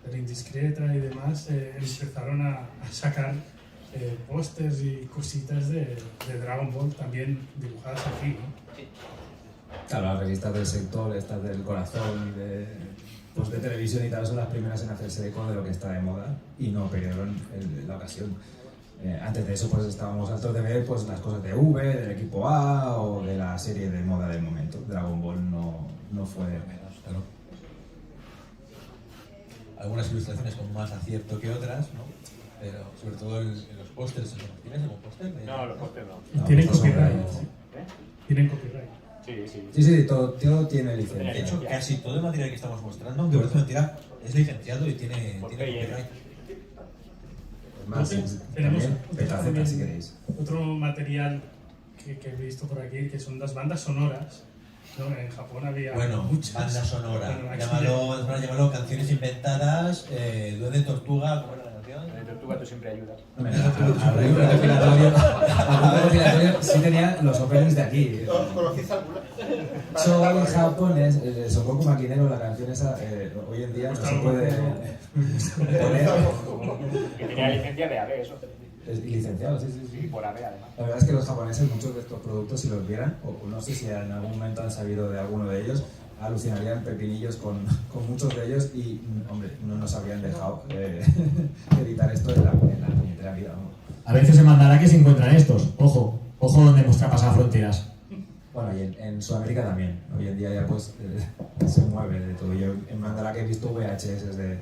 La Indiscreta y demás, empezaron a sacar pósters y cositas de Dragon Ball también dibujadas aquí, ¿no? Claro, las revistas del sector, estas del corazón y de televisión y tal, son las primeras en hacerse eco de lo que está de moda y no perdieron la ocasión. Antes de eso pues estábamos hartos de ver pues, las cosas de V, del equipo A o de la serie de moda del momento. Dragon Ball no fue menos, claro. Algunas ilustraciones con más acierto que otras, ¿no? Pero sobre todo en los pósters. ¿Tienes algún póster? No, los pósters no. Tienen copyright. ¿Eh? Tienen copyright. Sí, todo tiene licencia. De hecho, casi todo el material que estamos mostrando, aunque parece mentira, es licenciado y tiene copyright. Más, también petaceta si queréis. Otro material que he visto por aquí, que son las bandas sonoras. ¿No? En Japón había muchas. Banda sonora. Llámalo canciones inventadas, Duende Tortuga, ¿cómo era la canción? Duende Tortuga, tú siempre ayudas. Al recopilatorio sí tenía los openings de aquí. ¿Conocéis alguna? Soy japonés, Son Goku Maquinero, la canción esa, hoy en día no se puede poner. Que tenía licencia de AVE, eso. Es licenciado, sí. Y por AVE, además. La verdad es que los japoneses, muchos de estos productos, si los vieran, o no sé si en algún momento han sabido de alguno de ellos, alucinarían pepinillos con muchos de ellos y, hombre, no nos habrían dejado editar esto en la puñetera vida, ¿no? A veces en Mandarake se encuentran estos. Ojo donde hemos traspasado fronteras. Bueno, y en Sudamérica también. Hoy en día ya pues se mueve de todo. Yo en Mandarake he visto VHS de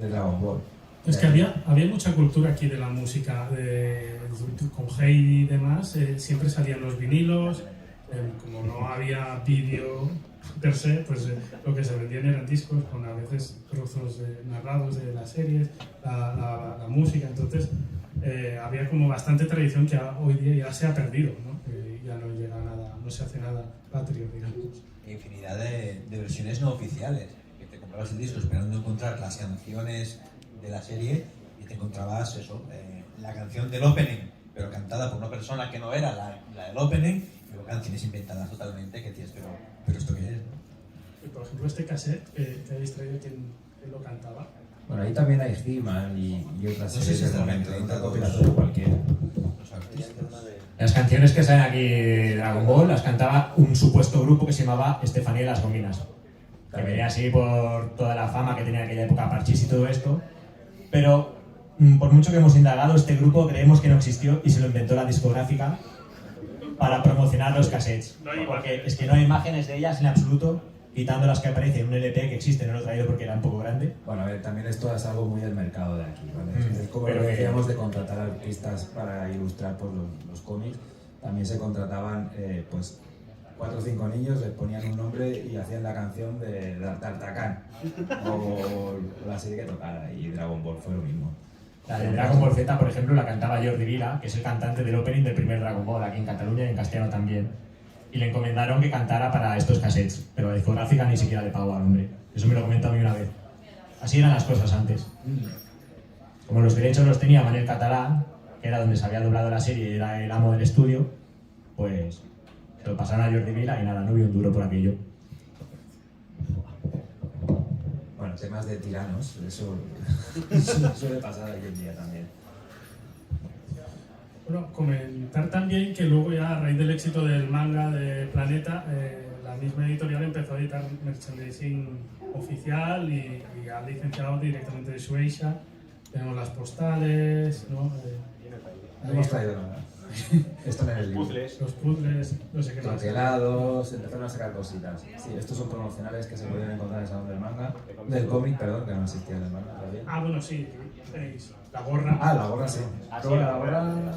Dragon Ball. Es que había mucha cultura aquí de la música, con Heidi y demás, siempre salían los vinilos, como no había vídeo per se, pues lo que se vendían eran discos con a veces trozos narrados de las series, la música, entonces había como bastante tradición que hoy día ya se ha perdido, ¿no? Ya no llega nada, no se hace nada patrio, digamos. Infinidad de de versiones no oficiales, que te comprabas el disco esperando encontrar las canciones de la serie y te encontrabas eso, la canción del opening, pero cantada por una persona que no era la del opening, y luego canciones inventadas totalmente que tienes, pero ¿esto qué es? Y por ejemplo, este cassette que habéis traído, ¿quién lo cantaba? Bueno, ahí también hay He-Man y otras No sé series si del está momento, bien, un todos recopilatorio cualquiera. los artistas. Las canciones que salen aquí de Dragon Ball las cantaba un supuesto grupo que se llamaba Estefanía y las Gominas, que venía así por toda la fama que tenía en aquella época Parchís y todo esto, pero por mucho que hemos indagado, este grupo creemos que no existió y se lo inventó la discográfica para promocionar los cassettes, porque es que no hay imágenes de ellas en absoluto, quitando las que aparecen en un LP que existe, no lo he traído porque era un poco grande. Bueno, a ver, también esto es algo muy del mercado de aquí, ¿vale? Es como Pero lo que- decíamos de contratar artistas para ilustrar pues, los cómics, también se contrataban pues 4 o 5 niños, les ponían un nombre y hacían la canción de D'Artagnan o la serie que tocara, y Dragon Ball fue lo mismo. La de Dragon Ball Z, por ejemplo, la cantaba Jordi Vila, que es el cantante del opening del primer Dragon Ball, aquí en Cataluña y en castellano también. Y le encomendaron que cantara para estos cassettes, pero la discográfica ni siquiera le pagó al hombre. Eso me lo comentó a mí una vez. Así eran las cosas antes. Como los derechos los tenía Manel Catalá, que era donde se había doblado la serie y era el amo del estudio, pues se lo pasaron a Jordi Vila y nada, no vio un duro por aquello. Bueno, temas de tiranos, eso suele pasar hoy en día también. Bueno, comentar también que luego ya a raíz del éxito del manga de Planeta, la misma editorial empezó a editar merchandising oficial y ha licenciado directamente de Shueisha. Tenemos las postales, ¿no? No hemos traído nada. Esto en el libro. Puzzles. Los puzzles, no sé qué más. Troquelados, empezaron a sacar cositas. Sí, estos son promocionales que se pueden encontrar en el salón del manga. Del cómic, perdón, que no existía en el manga todavía. Ah, bueno, sí, tenéis la gorra. Ah, la gorra sí. Ah, sí, Pero la la gorra. gorra.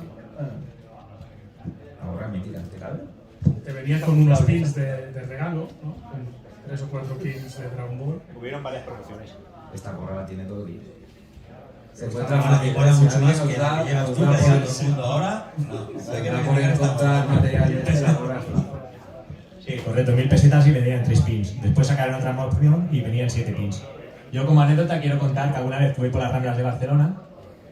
La gorra mentira, ¿te cabe? Te venían con unos pins de regalo, ¿no? Con 3 o 4 pins de Dragon Ball. Hubieron varias promociones. Esta gorra la tiene todo bien. Se Pues encuentra ahora que fácil, fuera si mucho alguien más nos que da, la que llevas nos tú, da que por es el- el mundo ahora. se va a poder encontrar material de esa gorra. Sí, correcto, 1000 pesetas y venían 3 pins. Después sacaron otra opción y venían 7 pins. Yo como anécdota quiero contar que alguna vez fui por las Ramblas de Barcelona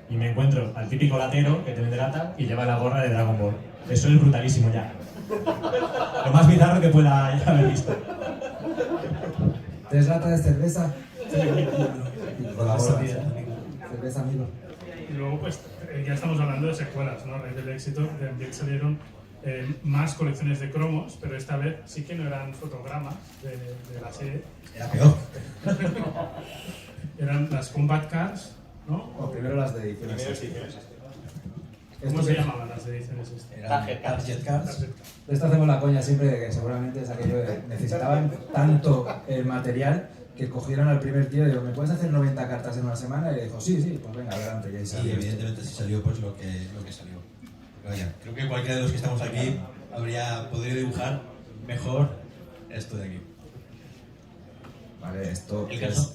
y me encuentro al típico latero que te vende lata y lleva la gorra de Dragon Ball. Eso es brutalísimo ya. Lo más bizarro que pueda ya haber visto. 3 latas de cerveza. Con la gorra. Cerveza, amigo. Y luego, pues, ya estamos hablando de secuelas, ¿no? A raíz del éxito, también salieron más colecciones de cromos, pero esta vez sí que no eran fotogramas de la serie, Era peor. eran las Combat Cars, ¿no? O primero las de ediciones. Primero sí, primero sí. ¿Cómo Esto se que- llamaban las ediciones estas? Eran Target cards. target cards. De esto hacemos la coña siempre de que seguramente es aquello de necesitaban tanto el material que cogieron al primer tío y digo, ¿me puedes hacer 90 cartas en una semana? Y le dijo, sí, pues venga, adelante, y ahí Sí, salió. evidentemente sí salió pues lo que salió. Pero vaya, creo que cualquiera de los que estamos aquí habría podido dibujar mejor esto de aquí. Vale, esto ¿El es caso?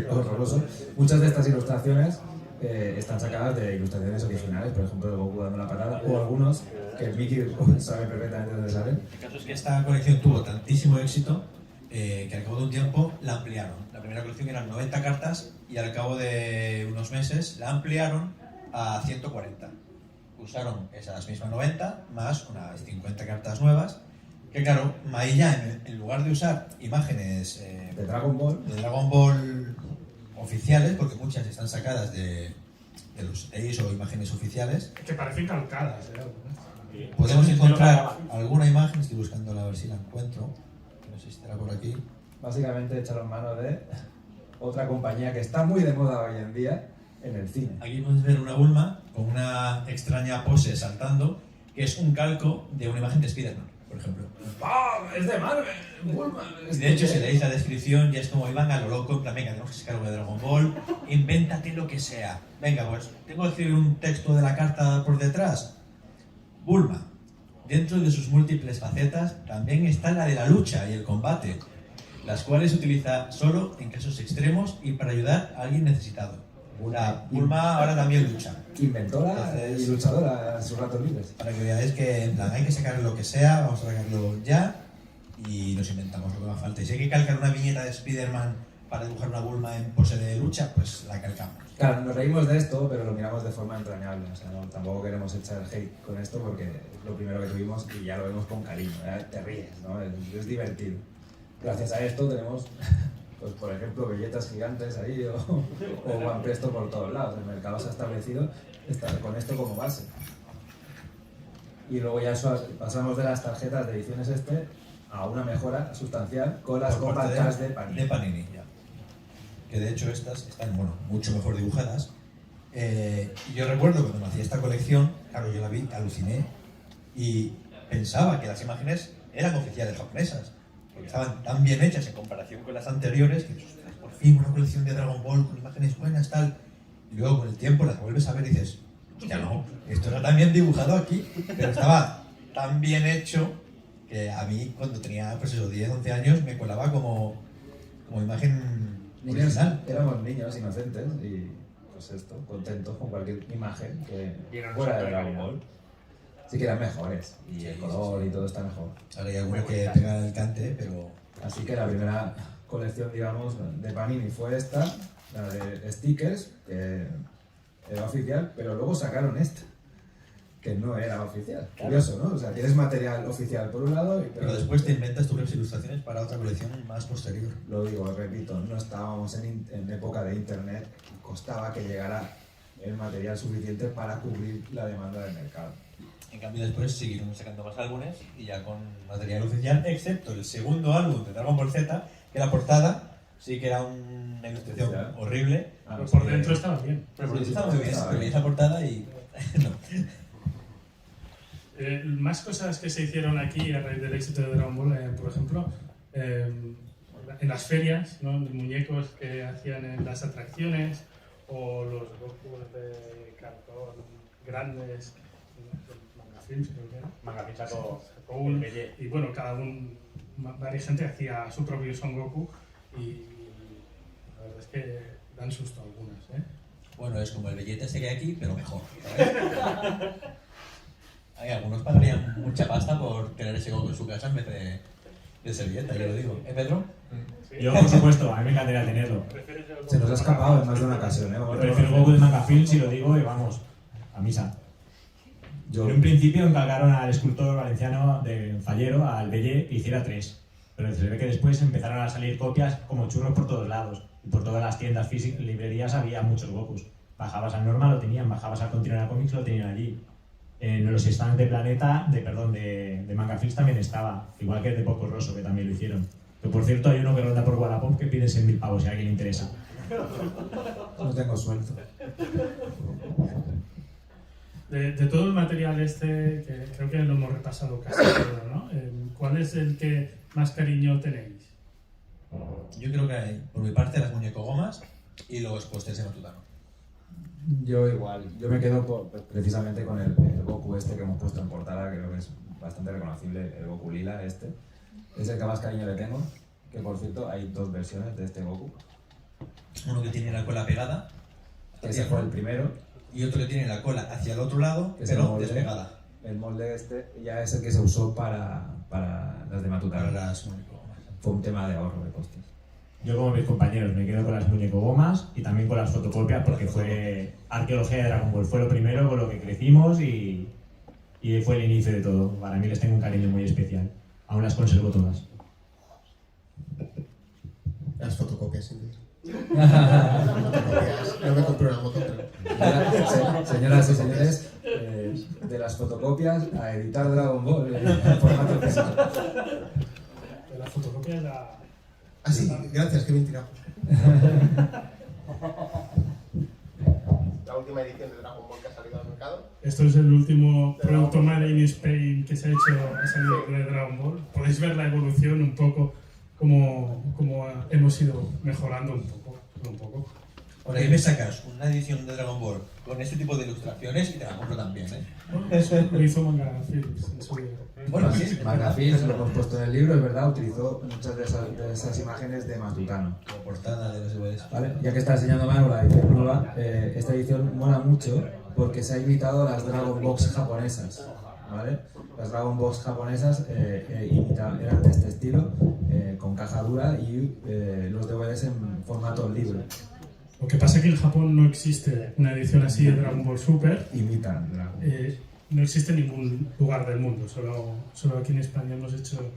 horroroso. Muchas de estas ilustraciones están sacadas de ilustraciones originales, por ejemplo, de Goku dando la patada, o algunos que Mickey sabe perfectamente dónde salen. El caso es que esta colección tuvo tantísimo éxito que al cabo de un tiempo la ampliaron. La primera colección eran 90 cartas y al cabo de unos meses la ampliaron a 140. Usaron esas mismas 90 más unas 50 cartas nuevas, que claro, ahí ya en lugar de usar imágenes De Dragon Ball. de Dragon Ball oficiales, porque muchas están sacadas de los EIs o imágenes oficiales, Que parecen calcadas, ¿eh? podemos encontrar alguna imagen, estoy buscándola a ver si la encuentro, no sé si estará por aquí. Básicamente echaron mano de otra compañía que está muy de moda hoy en día en el cine. Aquí puedes ver una Bulma con una extraña pose saltando, que es un calco de una imagen de Spider-Man, por ejemplo. ¡Ah! ¡Es de Marvel! ¡Bulma! Y de hecho, si leéis la descripción, ya es como iban a lo loco, en plan, venga, tenemos que sacar algo de Dragon Ball, invéntate lo que sea. Venga, pues, tengo que escribir un texto de la carta por detrás. Bulma, dentro de sus múltiples facetas, también está la de la lucha y el combate, las cuales utiliza solo en casos extremos y para ayudar a alguien necesitado. La Bulma ahora también lucha. Inventora y luchadora en sus ratos libres. Para que veáis que, en plan, hay que sacar lo que sea, vamos a sacarlo ya. y nos inventamos lo que haga falta. Y si hay que calcar una viñeta de Spider-Man para dibujar una Bulma en pose de lucha, pues la calcamos. Claro, nos reímos de esto, pero lo miramos de forma entrañable. O sea, tampoco queremos echar hate con esto porque es lo primero que tuvimos y ya lo vemos con cariño. Te ríes, ¿no? Es divertido. Gracias a esto tenemos, pues, por ejemplo, belletas gigantes ahí o One Presto por todos lados. El mercado se ha establecido con esto como base. Y luego ya pasamos de las tarjetas de ediciones a una mejora sustancial con las Por parte compactas de Panini. De Panini, ya. Que de hecho estas están, bueno, mucho mejor dibujadas. Y yo recuerdo cuando me hacía esta colección, claro, yo la vi, aluciné y pensaba que las imágenes eran oficiales japonesas, porque estaban tan bien hechas en comparación con las anteriores que dices, ostras, por fin una colección de Dragon Ball con imágenes buenas, tal. Y luego con el tiempo las vuelves a ver y dices, hostia, no, esto está tan bien dibujado aquí, pero estaba tan bien hecho que a mí cuando tenía, pues eso, 10, 11 años me colaba como imagen Niños, original. éramos niños inocentes y pues esto, contentos con cualquier imagen que fuera de Dragon Ball. Sí que eran mejores y el color y todo está mejor. Ahora hay alguno que pega el cante, pero... Así que la primera colección, digamos, de Panini fue esta, la de stickers, que era oficial, pero luego sacaron esta, que no era oficial. Curioso, ¿no? O sea, tienes material oficial por un lado, Pero después te inventas tus ilustraciones para otra colección más posterior. Lo digo, repito, no estábamos en época de internet, costaba que llegara el material suficiente para cubrir la demanda del mercado. En cambio después siguieron sacando más álbumes y ya con material oficial, excepto el segundo álbum de Dragon Ball Z, que la portada sí que era una ilustración horrible. Pero por dentro estaba bien. Pero por dentro estaba muy bien, pero veías la portada y... no. Más cosas que se hicieron aquí a raíz del éxito de Dragon Ball, por ejemplo, en las ferias, ¿no? De muñecos que hacían en las atracciones, o los Goku de cartón grandes, Mangafilms creo que era. Mangafilms sacó uno, y bueno, varias gente hacía su propio Son Goku y la verdad es que dan susto algunas, ¿eh? Bueno, es como el billete este que hay aquí, pero mejor, ¿sabes? Hay algunos pagarían mucha pasta por tener ese Goku en su casa en vez de servilleta, yo lo digo. Pedro? Yo, por supuesto, a mí me encantaría tenerlo. Se nos ha escapado en más de una ocasión, ¿eh? Yo prefiero el Goku de Mangafilm, si lo digo, y vamos, a misa. En un principio encargaron al escultor valenciano de Fallero, al Bellé, que hiciera 3. Pero se ve que después empezaron a salir copias como churros por todos lados. Y por todas las tiendas físicas, librerías, había muchos Gokus. Bajabas al Norma, lo tenían. Bajabas al Continuera Comics, lo tenían allí. En los stands de Planeta, de Mangafilms también estaba. Igual que el de Poco Rosso, que también lo hicieron. Que por cierto, hay uno que ronda por Wallapop que pide 100.000 pavos, si a alguien le interesa. No tengo sueldo. De todo el material este, que creo que lo hemos repasado casi todo, ¿no? ¿Cuál es el que más cariño tenéis? Yo creo que hay, por mi parte, las muñecogomas y los pósters de Matutano. Yo igual, yo me quedo precisamente con el Goku este que hemos puesto en portada, creo que es bastante reconocible, el Goku lila este. Es el que más cariño le tengo, que por cierto hay 2 versiones de este Goku. Uno que tiene la cola pegada, Ese fue el primero, y otro que tiene la cola hacia el otro lado, que es el pero molde. despegada. El molde este ya es el que se usó para las de Matutano. Para las muñecogomas. Fue un tema de ahorro de costes. Yo, como mis compañeros, me quedo con las muñecogomas y también con las fotocopias, porque fue arqueología de Dragon Ball. Fue lo primero con lo que crecimos y fue el inicio de todo. Para mí les tengo un cariño muy especial. Aún las conservo todas. Las fotocopias, sin duda. Fotocopias. No me compré una moto, pero... Señoras y señores, de las fotocopias a editar Dragon Ball en formato físico. La fotocopia es la... Ah, sí, gracias, que bien tirado. La última edición de Dragon Ball que ha salido al mercado. Esto es el último producto Made in Spain que se ha hecho, ha salido de Dragon Ball. Podéis ver la evolución un poco, como hemos ido mejorando un poco. Por ahí me sacas una edición de Dragon Ball con este tipo de ilustraciones y te la compro también, ¿eh? Bueno, eso lo hizo Mangafilms en su día. Bueno, sí. Mangafilms, lo hemos puesto en el libro, es verdad, utilizó muchas de esas imágenes de Matutano. Como portada de los DVDs. ¿Vale? Ya que está enseñando Manu la edición nueva, esta edición mola mucho porque se ha imitado a las Dragon Box japonesas. ¿vale? Las Dragon Box japonesas eran de este estilo, con caja dura y los DVDs en formato libro. Lo que pasa es que en Japón no existe una edición así de Dragon Ball Super. Imitan Dragon Ball. No existe en ningún lugar del mundo, solo aquí en España hemos hecho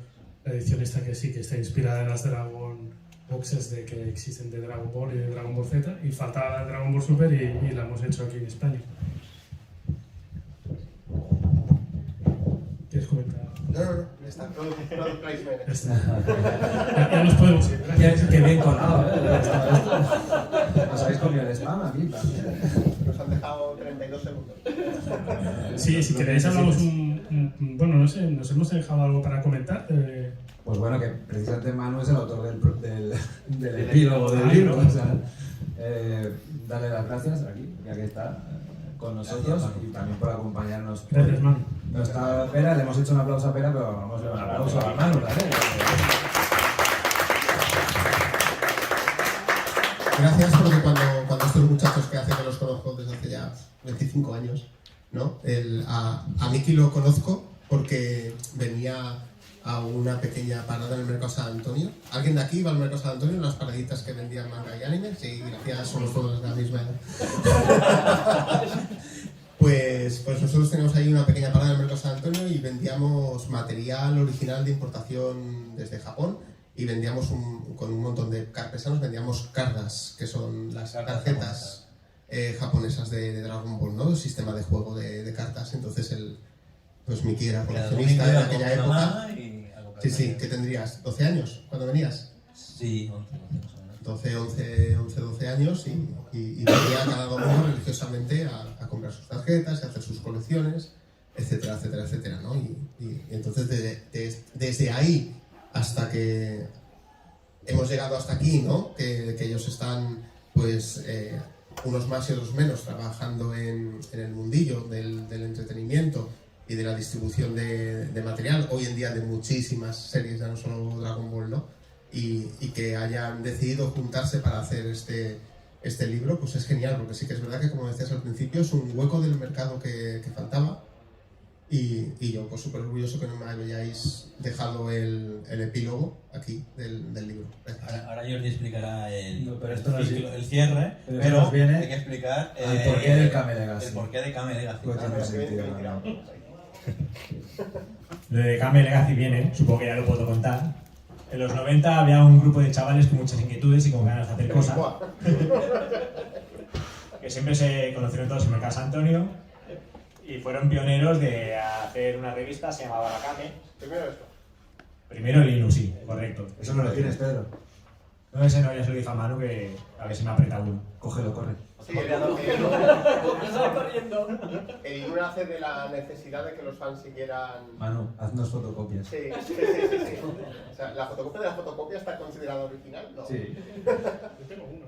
la edición esta que sí, que está inspirada en las Dragon Boxes de que existen de Dragon Ball y de Dragon Ball Z, y faltaba la Dragon Ball Super y la hemos hecho aquí en España. ¿Quieres comentar? No, ya está. Product placement. Ya está. Ya nos podemos ir. Gracias. Qué bien colado, Os habéis comido el spam aquí también. Nos han dejado 32 segundos. Sí, si queréis hablamos bueno, no sé, nos hemos dejado algo para comentar. Pues bueno, que precisamente Manu es el autor del epílogo del libro. O sea, darle las gracias aquí, ya que está con nosotros, y también por acompañarnos. Gracias, Manu. No está Pera, le hemos hecho un aplauso a Pera, pero vamos a dar un aplauso a Manu también. Gracias, porque cuando estos muchachos que hace que los conozco desde hace ya 25 años, ¿no? A Miki lo conozco porque venía a una pequeña parada en el Mercado San Antonio. ¿Alguien de aquí iba al Mercado San Antonio en las paraditas que vendían manga y anime? Sí, gracias, somos todos de la misma edad. Pues nosotros teníamos ahí una pequeña parada en el Mercado San Antonio y vendíamos material original de importación desde Japón, y vendíamos con un montón de carpesanos, vendíamos cardas, que son las tarjetas japonesas de Dragon Ball, ¿no? El sistema de juego de cartas. Entonces pues Miki era coleccionista en aquella época. Sí, ¿qué tendrías? ¿12 años cuando venías? Sí, 11 más o menos. 12 años, y venía cada domingo religiosamente a comprar sus tarjetas y a hacer sus colecciones, etcétera, etcétera, etcétera, ¿no? Y entonces desde ahí hasta que hemos llegado hasta aquí, ¿no? Que ellos están, pues, unos más y otros menos, trabajando en el mundillo del entretenimiento y de la distribución de material, hoy en día de muchísimas series, ya no solo Dragon Ball, ¿no? Y que hayan decidido juntarse para hacer este libro, pues es genial, porque sí que es verdad que, como decías al principio, es un hueco del mercado que faltaba. Y yo, pues, súper orgulloso que no me hayáis dejado el epílogo aquí del libro. Ahora Jordi explicará el cierre, pero nos viene hay que explicar el porqué del Kame Legacy. El porqué de Kame Legacy. Lo de Kame Legacy viene, supongo que ya lo puedo contar. En los 90 había un grupo de chavales con muchas inquietudes y con ganas de hacer cosas. Que siempre se conocieron todos en el Mercado San Antonio. Y fueron pioneros de hacer una revista, se llamaba La Kame. Primero esto. Primero el Linux, sí, correcto. Eso no lo tienes, Pedro. No, ese no, ya se lo dije a Manu, que a ver si me aprieta uno. Cógelo, corre. Sí, el libro nace de la necesidad de que los fans siguieran... Manu, haznos fotocopias. Sí. O sea, ¿la fotocopia de la fotocopia está considerada original? No. Sí. Yo tengo uno.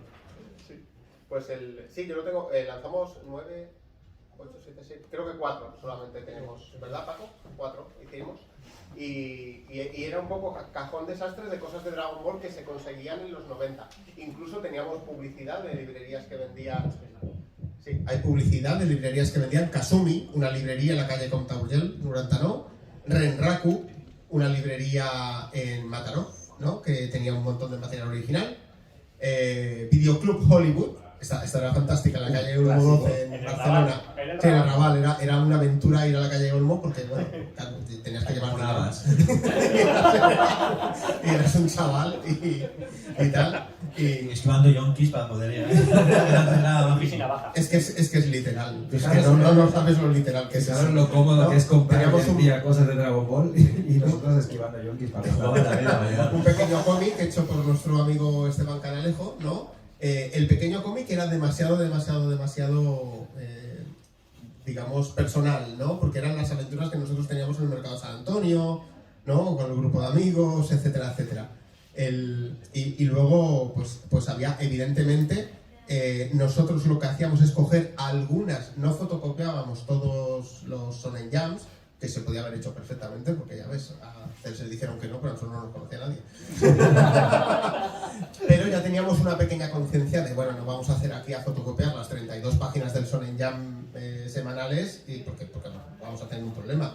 Sí. Pues sí, yo lo tengo. Lanzamos 9, 8, 7, 6, creo que 4 solamente tenemos, ¿verdad, Paco? 4 hicimos. Y era un poco cajón desastre de cosas de Dragon Ball que se conseguían en los 90. Incluso teníamos publicidad de librerías que vendían... Sí, hay publicidad de librerías que vendían Kasumi, una librería en la calle Comtaurgel, en Urantanó, Renraku, una librería en Mataró, ¿no? Que tenía un montón de material original, Videoclub Hollywood, esta era fantástica, en la calle Olmo 12 en Barcelona. Sí, en el Raval, era una aventura ir a la calle Olmo porque, bueno, tenías que llevar navas. Y eras un chaval y tal. Y esquivando yonkis para poder ir a Piscina baja. es que es literal. Es que no sabes lo literal que es. Fijaros lo cómodo que es comprar Teníamos hoy en día cosas de Dragon Ball y nosotros esquivando yonkis para un pequeño cómic hecho por nuestro amigo Esteban Canalejo, ¿no? El pequeño cómic era demasiado digamos, personal, ¿no? Porque eran las aventuras que nosotros teníamos en el Mercado San Antonio, ¿no? Con el grupo de amigos, etcétera, etcétera. Y luego, pues había, evidentemente, nosotros lo que hacíamos es coger algunas, no fotocopiábamos todos los Shonen Jams, que se podía haber hecho perfectamente, porque ya ves, a Celsius dijeron que no, pero a nosotros no nos conocía nadie. Pero ya teníamos una pequeña conciencia de, bueno, no vamos a hacer aquí a fotocopiar las 32 páginas del Shonen Jam semanales, y porque vamos a tener un problema.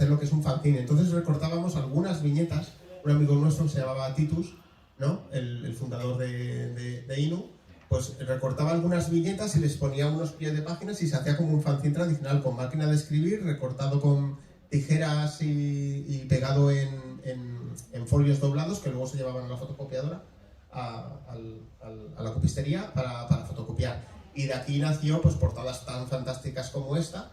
hacer lo que es un fanzine. Entonces recortábamos algunas viñetas. Un amigo nuestro se llamaba Titus, ¿no? El fundador de Inu, pues recortaba algunas viñetas y les ponía unos pies de páginas y se hacía como un fanzine tradicional con máquina de escribir, recortado con tijeras y pegado en folios doblados que luego se llevaban a la fotocopiadora, a la copistería para fotocopiar. Y de aquí nació pues portadas tan fantásticas como esta,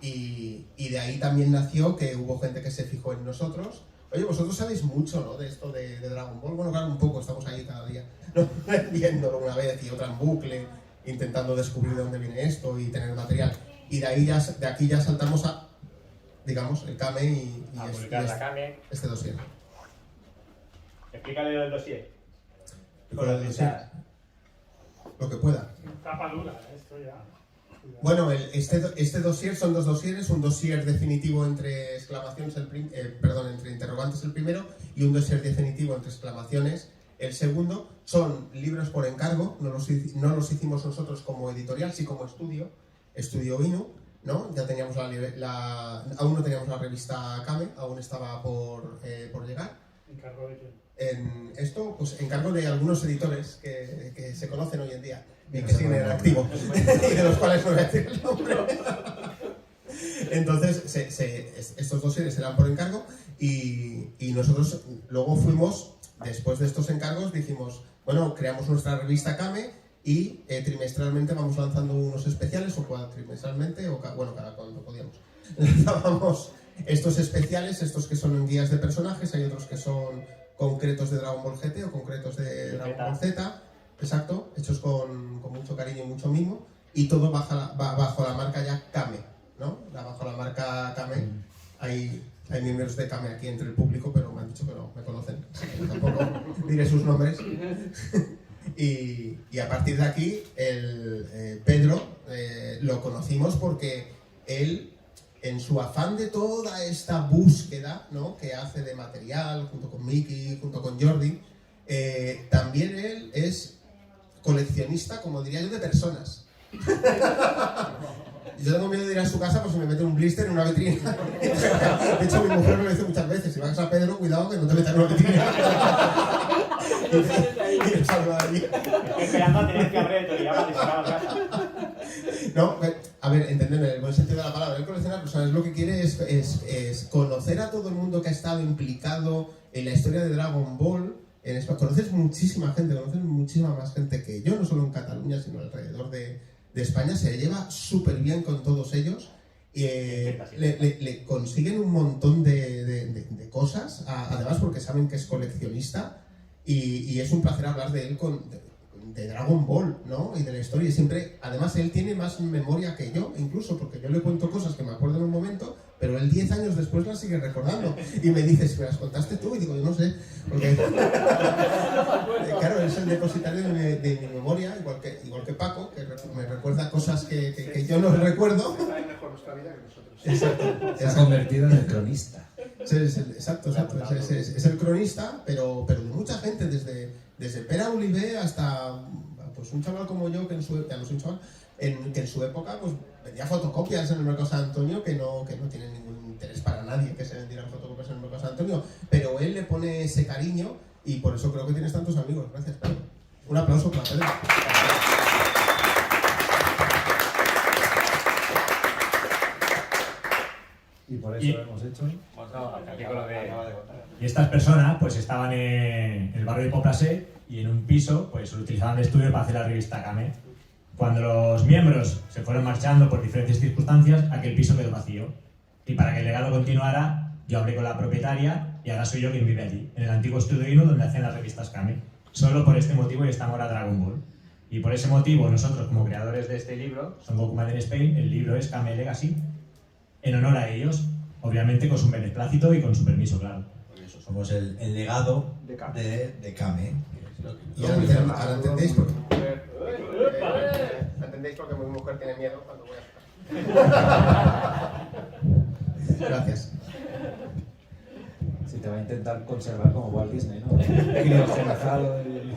y de ahí también nació que hubo gente que se fijó en nosotros. Oye, vosotros sabéis mucho, ¿no?, de esto de Dragon Ball. Bueno, claro, un poco, estamos ahí cada día, ¿no? Viéndolo una vez y otra en bucle, intentando descubrir de dónde viene esto y tener material. Y de aquí ya saltamos a, digamos, el Kame y publicar la Kame. Este dossier. Explícale lo del dossier. Con el dossier. Lo que pueda. Tapa dura, esto ya. Bueno, este dossier son dos dossieres, un dossier definitivo entre exclamaciones, entre interrogantes el primero, y un dossier definitivo entre exclamaciones el segundo. Son libros por encargo, no los hicimos nosotros como editorial, sí como estudio Inu, ¿no? Ya teníamos aún no teníamos la revista Kame, aún estaba por llegar. ¿Encargo de quién? En esto, pues encargo de algunos editores que se conocen hoy en día y que siguen en activo y de los cuales no voy a decir el nombre. Entonces, estos dosieres eran por encargo y nosotros luego fuimos, después de estos encargos, dijimos, bueno, creamos nuestra revista Kame y trimestralmente vamos lanzando unos especiales, o cuatrimestralmente, o cada cuando podíamos. Lanzábamos estos especiales, estos que son guías de personajes, hay otros que son concretos de Dragon Ball GT o concretos de Dragon Ball Z, exacto, hechos con mucho cariño y mucho mimo, y todo bajo la marca ya Kame, ¿no? Bajo la marca Kame hay miembros de Kame aquí entre el público, pero me han dicho que no me conocen, así que tampoco diré sus nombres. Y a partir de aquí, Pedro lo conocimos porque él, en su afán de toda esta búsqueda, ¿no?, que hace de material, junto con Miki, junto con Jordi, también él es coleccionista, como diría yo, de personas. Yo tengo miedo de ir a su casa pues si me mete un blister en una vitrina. De hecho, mi mujer me lo dice muchas veces: si vas a Pedro, cuidado que no te metas en una vitrina. Y me salgo de allí. Estoy esperando a tener que abrir el tutorial para disparar a casa. No, a ver, entendedme, en el buen sentido de la palabra, el coleccionar personas lo que quiere es conocer a todo el mundo que ha estado implicado en la historia de Dragon Ball. Conoces muchísima gente, conoces muchísima más gente que yo, no solo en Cataluña, sino alrededor de España. Se lleva súper bien con todos ellos. Le consiguen un montón de cosas, además porque saben que es coleccionista, y es un placer hablar de él de Dragon Ball, ¿no?, y de la historia. Y siempre, además, él tiene más memoria que yo, incluso, porque yo le cuento cosas que me acuerdo en un momento, pero él 10 años después las sigue recordando. Y me dice: ¿me las contaste tú? Y digo: yo no sé. Porque, claro, es el depositario de mi memoria, igual que Paco, que me recuerda cosas que yo no recuerdo. Sabe mejor nuestra vida que nosotros. Exacto. Se ha convertido en el cronista. Exacto. Es el cronista, pero de mucha gente, desde Pere Oliver hasta pues un chaval como yo, que en su época pues vendía fotocopias en el Mercado San Antonio, que no tiene ningún interés para nadie que se vendieran fotocopias en el Mercado San Antonio, pero él le pone ese cariño y por eso creo que tienes tantos amigos. Gracias, Pedro. Un aplauso para Pedro. Y por eso lo hemos hecho. Y estas personas pues estaban en el barrio de Poplaset y en un piso pues lo utilizaban de estudio para hacer la revista Kame. Cuando los miembros se fueron marchando por diferentes circunstancias, aquel piso quedó vacío. Y para que el legado continuara, yo hablé con la propietaria y ahora soy yo quien vive allí, en el antiguo estudio Inu donde hacían las revistas Kame. Solo por este motivo y esta amor a Dragon Ball. Y por ese motivo nosotros, como creadores de este libro, Son Goku Made in Spain, el libro es Kame Legacy, en honor a ellos, obviamente con su beneplácito y con su permiso, claro. Por eso somos el legado De Kame. de Kame. Y ahora entendéis por qué. ¿Entendéis por qué mi mujer tiene miedo cuando voy a su casa? Gracias. Si te va a intentar conservar como Walt Disney, ¿no? Criogenizado y...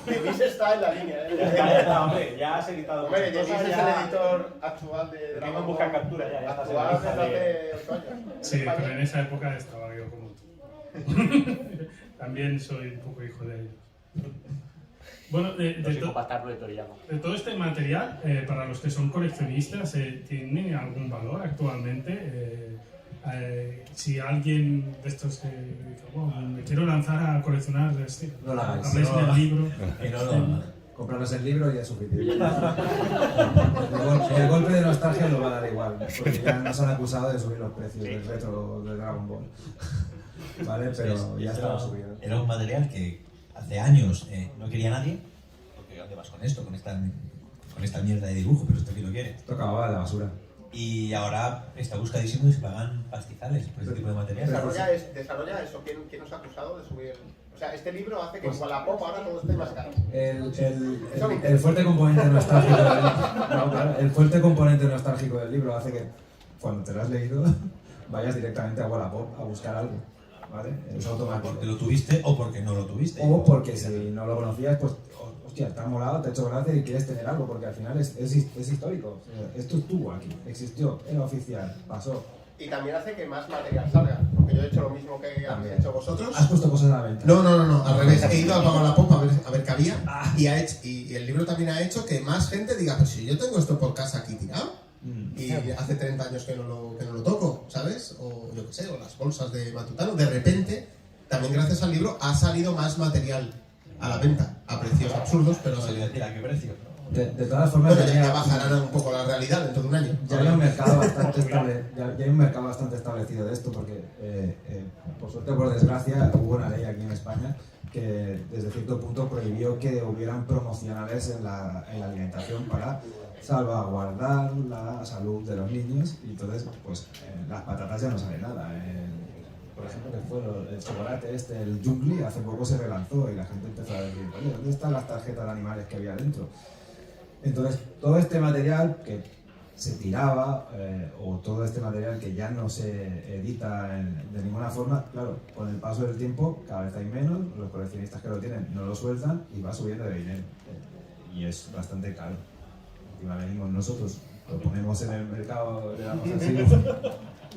¿Qué dices? está en la línea. Ya está, hombre, ya has editado Hombre, muchas Denis cosas, es ya... el editor actual de Lo tengo Dragon en Ball. busca captura ya estás en la Actual lista desde de... hace 8 años. Sí, España. pero en esa época estaba yo como tú. También soy un poco hijo de ellos. Bueno, Los psicópatas lo llamo. de todo este material, para los que son coleccionistas, ¿tiene algún valor actualmente? Si alguien de estos que dice, "Wow, me quiero lanzar a coleccionar, No lo hagáis. habléis No. del libro". Y no lo... Compraros el libro y es suficiente. El golpe de nostalgia lo va a dar igual, porque ya nos han acusado de subir los precios del retro de Dragon Ball. ¿Vale? Pero ya estaba subido. Era un material que hace años no quería nadie, porque ¿dónde vas con esto? Con esta mierda de dibujo, pero esto quién lo quiere. Esto acababa de la basura. Y ahora está buscadísimo y se pagan pastizales por este tipo de material. Desarrolla eso. ¿Quién os ha acusado de subir? O sea, este libro hace que en Wallapop ahora todo esté más caro. El fuerte componente nostálgico del no, claro, el fuerte componente nostálgico del libro hace que cuando te lo has leído vayas directamente a Wallapop a buscar algo, ¿vale? Es automático. Porque lo tuviste o porque no lo tuviste. O porque si no lo conocías, pues, hostia, te ha molado, te ha hecho gracia y quieres tener algo, porque al final es histórico. O sea, esto estuvo aquí, existió, era oficial, pasó. Y también hace que más material salga. Porque yo he hecho lo mismo que habéis hecho vosotros. ¿Has puesto cosas a la venta? No, al revés. He ido a pagar la popa a ver qué había y el libro también ha hecho que más gente diga, pues si yo tengo esto por casa aquí tirado y hace 30 años que no lo toco, ¿sabes? O yo qué sé, o las bolsas de Matutano. De repente, también gracias al libro, ha salido más material a la venta, a precios absurdos, pero... No se decir a qué precio. De todas formas, Bueno, ya bajarán un poco la realidad dentro de un año. Ya hay un mercado bastante establecido de esto, porque por suerte o por desgracia hubo una ley aquí en España que desde cierto punto prohibió que hubieran promocionales en la alimentación para salvaguardar la salud de los niños, y entonces pues las patatas ya no sale nada. Por ejemplo, que fue el chocolate el Jungli, hace poco se relanzó y la gente empezó a decir, oye, ¿dónde están las tarjetas de animales que había dentro? Entonces, todo este material que se tiraba, o todo este material que ya no se edita de ninguna forma, claro, con el paso del tiempo cada vez hay menos, los coleccionistas que lo tienen no lo sueltan y va subiendo de dinero. Y es bastante caro. Encima venimos nosotros, lo ponemos en el mercado, le damos así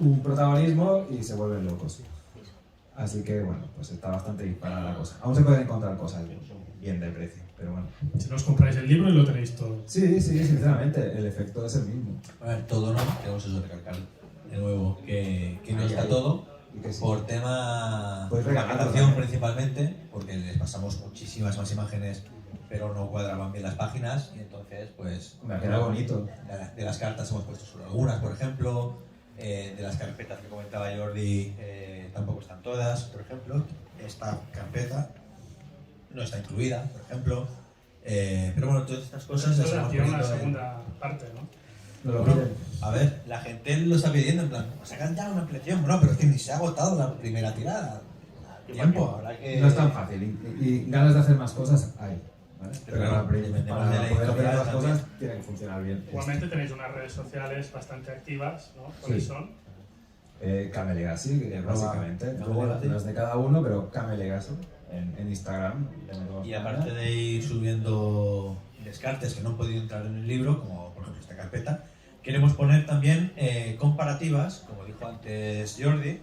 un protagonismo y se vuelven locos. Así que bueno, pues está bastante disparada la cosa. Aún se pueden encontrar cosas bien de precio, pero bueno. Si no os compráis el libro y lo tenéis todo. Sí, sinceramente, el efecto es el mismo. A ver, todo no, tenemos eso de recalcar de nuevo, que no está todo, y que sí. por tema Pues de regalarlo captación también. principalmente, porque les pasamos muchísimas más imágenes, pero no cuadraban bien las páginas, y entonces pues... Me ha quedado bonito. De las cartas hemos puesto solo algunas, por ejemplo, de las carpetas que comentaba Jordi, tampoco están todas, por ejemplo. Esta carpeta no está incluida, por ejemplo. Pero bueno, todas estas cosas las Esto hemos hacía una podido... segunda parte, ¿no? No lo Bueno, piden. a ver, la gente lo está pidiendo, en plan, sacan ya una ampliación. Bueno, pero es que ni se ha agotado la primera tirada. Tiempo, habrá que... No es tan fácil y ganas de hacer más cosas hay. ¿Vale? Pero Pero claro, para dependemos de la poder hacer editorial las también. cosas tienen que funcionar bien. Igualmente tenéis unas redes sociales bastante activas, ¿no? ¿Cuáles Sí. son? Kame Legacy, básicamente. Luego Legacy. las de cada uno, pero Kame Legacy en Instagram. Y aparte de ir subiendo descartes que no han podido entrar en el libro, como por ejemplo esta carpeta, queremos poner también comparativas, como dijo antes Jordi,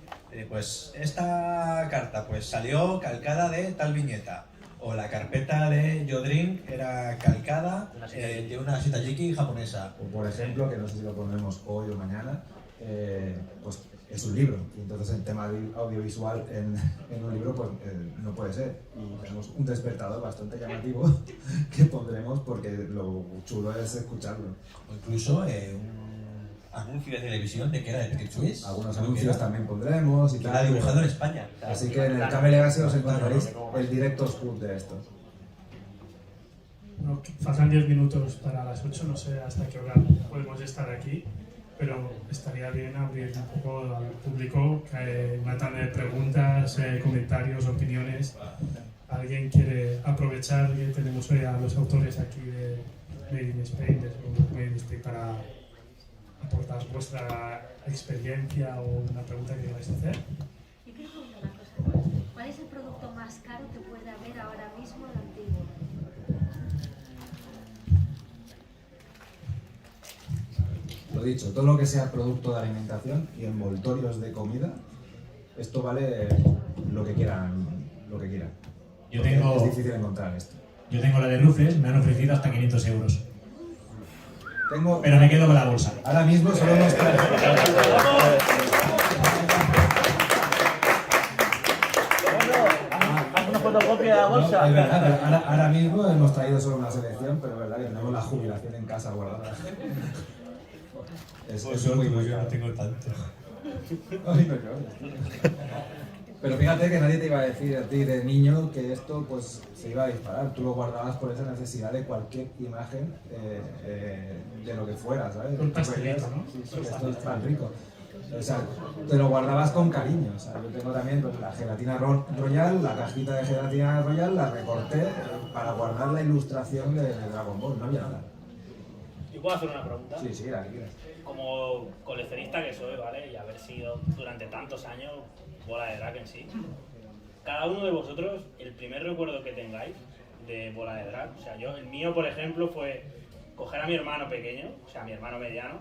pues esta carta pues salió calcada de tal viñeta, o la carpeta de Yodrink era calcada de una shitajiki japonesa. O por ejemplo, que no sé si lo pondremos hoy o mañana, pues es un libro. Y entonces el tema audiovisual en un libro pues no puede ser. Y tenemos un despertador bastante llamativo que pondremos porque lo chulo es escucharlo. O incluso un anuncio de televisión de que era de Petit Suisse. Algunos creo que anuncios era, también pondremos y que tal. era dibujado en España. Así que en el Kame Legacy os encontraréis el directo scoop de esto. No, faltan 10 minutos para las 8, no sé hasta qué hora podemos estar aquí, pero estaría bien abrir un poco al público, una tanda de preguntas, comentarios, opiniones. ¿Alguien quiere aprovechar que tenemos hoy a los autores aquí de Made in Spain, de Made in Spain, para aportar vuestra experiencia o una pregunta que queráis hacer? Yo quiero preguntar una cosa. ¿Cuál es el producto más caro que puede haber ahora mismo en antiguo? dicho, todo lo que sea producto de alimentación y envoltorios de comida, esto vale lo que quieran. Yo Porque tengo- es difícil encontrar esto. Yo tengo la de Rufles, me han ofrecido hasta 500 euros. Tengo, Pero me quedo con la bolsa. ahora mismo solo hemos traído... Haz una fotocopia de la No, bolsa. es verdad, pero ahora mismo hemos traído solo una selección, pero es verdad que tenemos la jubilación en casa guardada. Es muy caro. tengo tanto. Ay, no llores. Pero fíjate que nadie te iba a decir a ti de niño que esto pues se iba a disparar. Tú lo guardabas por esa necesidad de cualquier imagen de lo que fuera, ¿sabes? Un pastelito, ¿no? Sí, sí, esto es tan rico. O sea, te lo guardabas con cariño. O sea, yo tengo también pues, la gelatina Royal, la cajita de gelatina Royal, la recorté para guardar la ilustración de Dragon Ball. No había nada. ¿Yo puedo hacer una pregunta? Sí, sí, la que quieras. Como coleccionista que soy, ¿vale? Y haber sido durante tantos años Bola de Drag en sí. Cada uno de vosotros, el primer recuerdo que tengáis de Bola de Drag, o sea, el mío, por ejemplo, fue coger a mi hermano pequeño, o sea, a mi hermano mediano,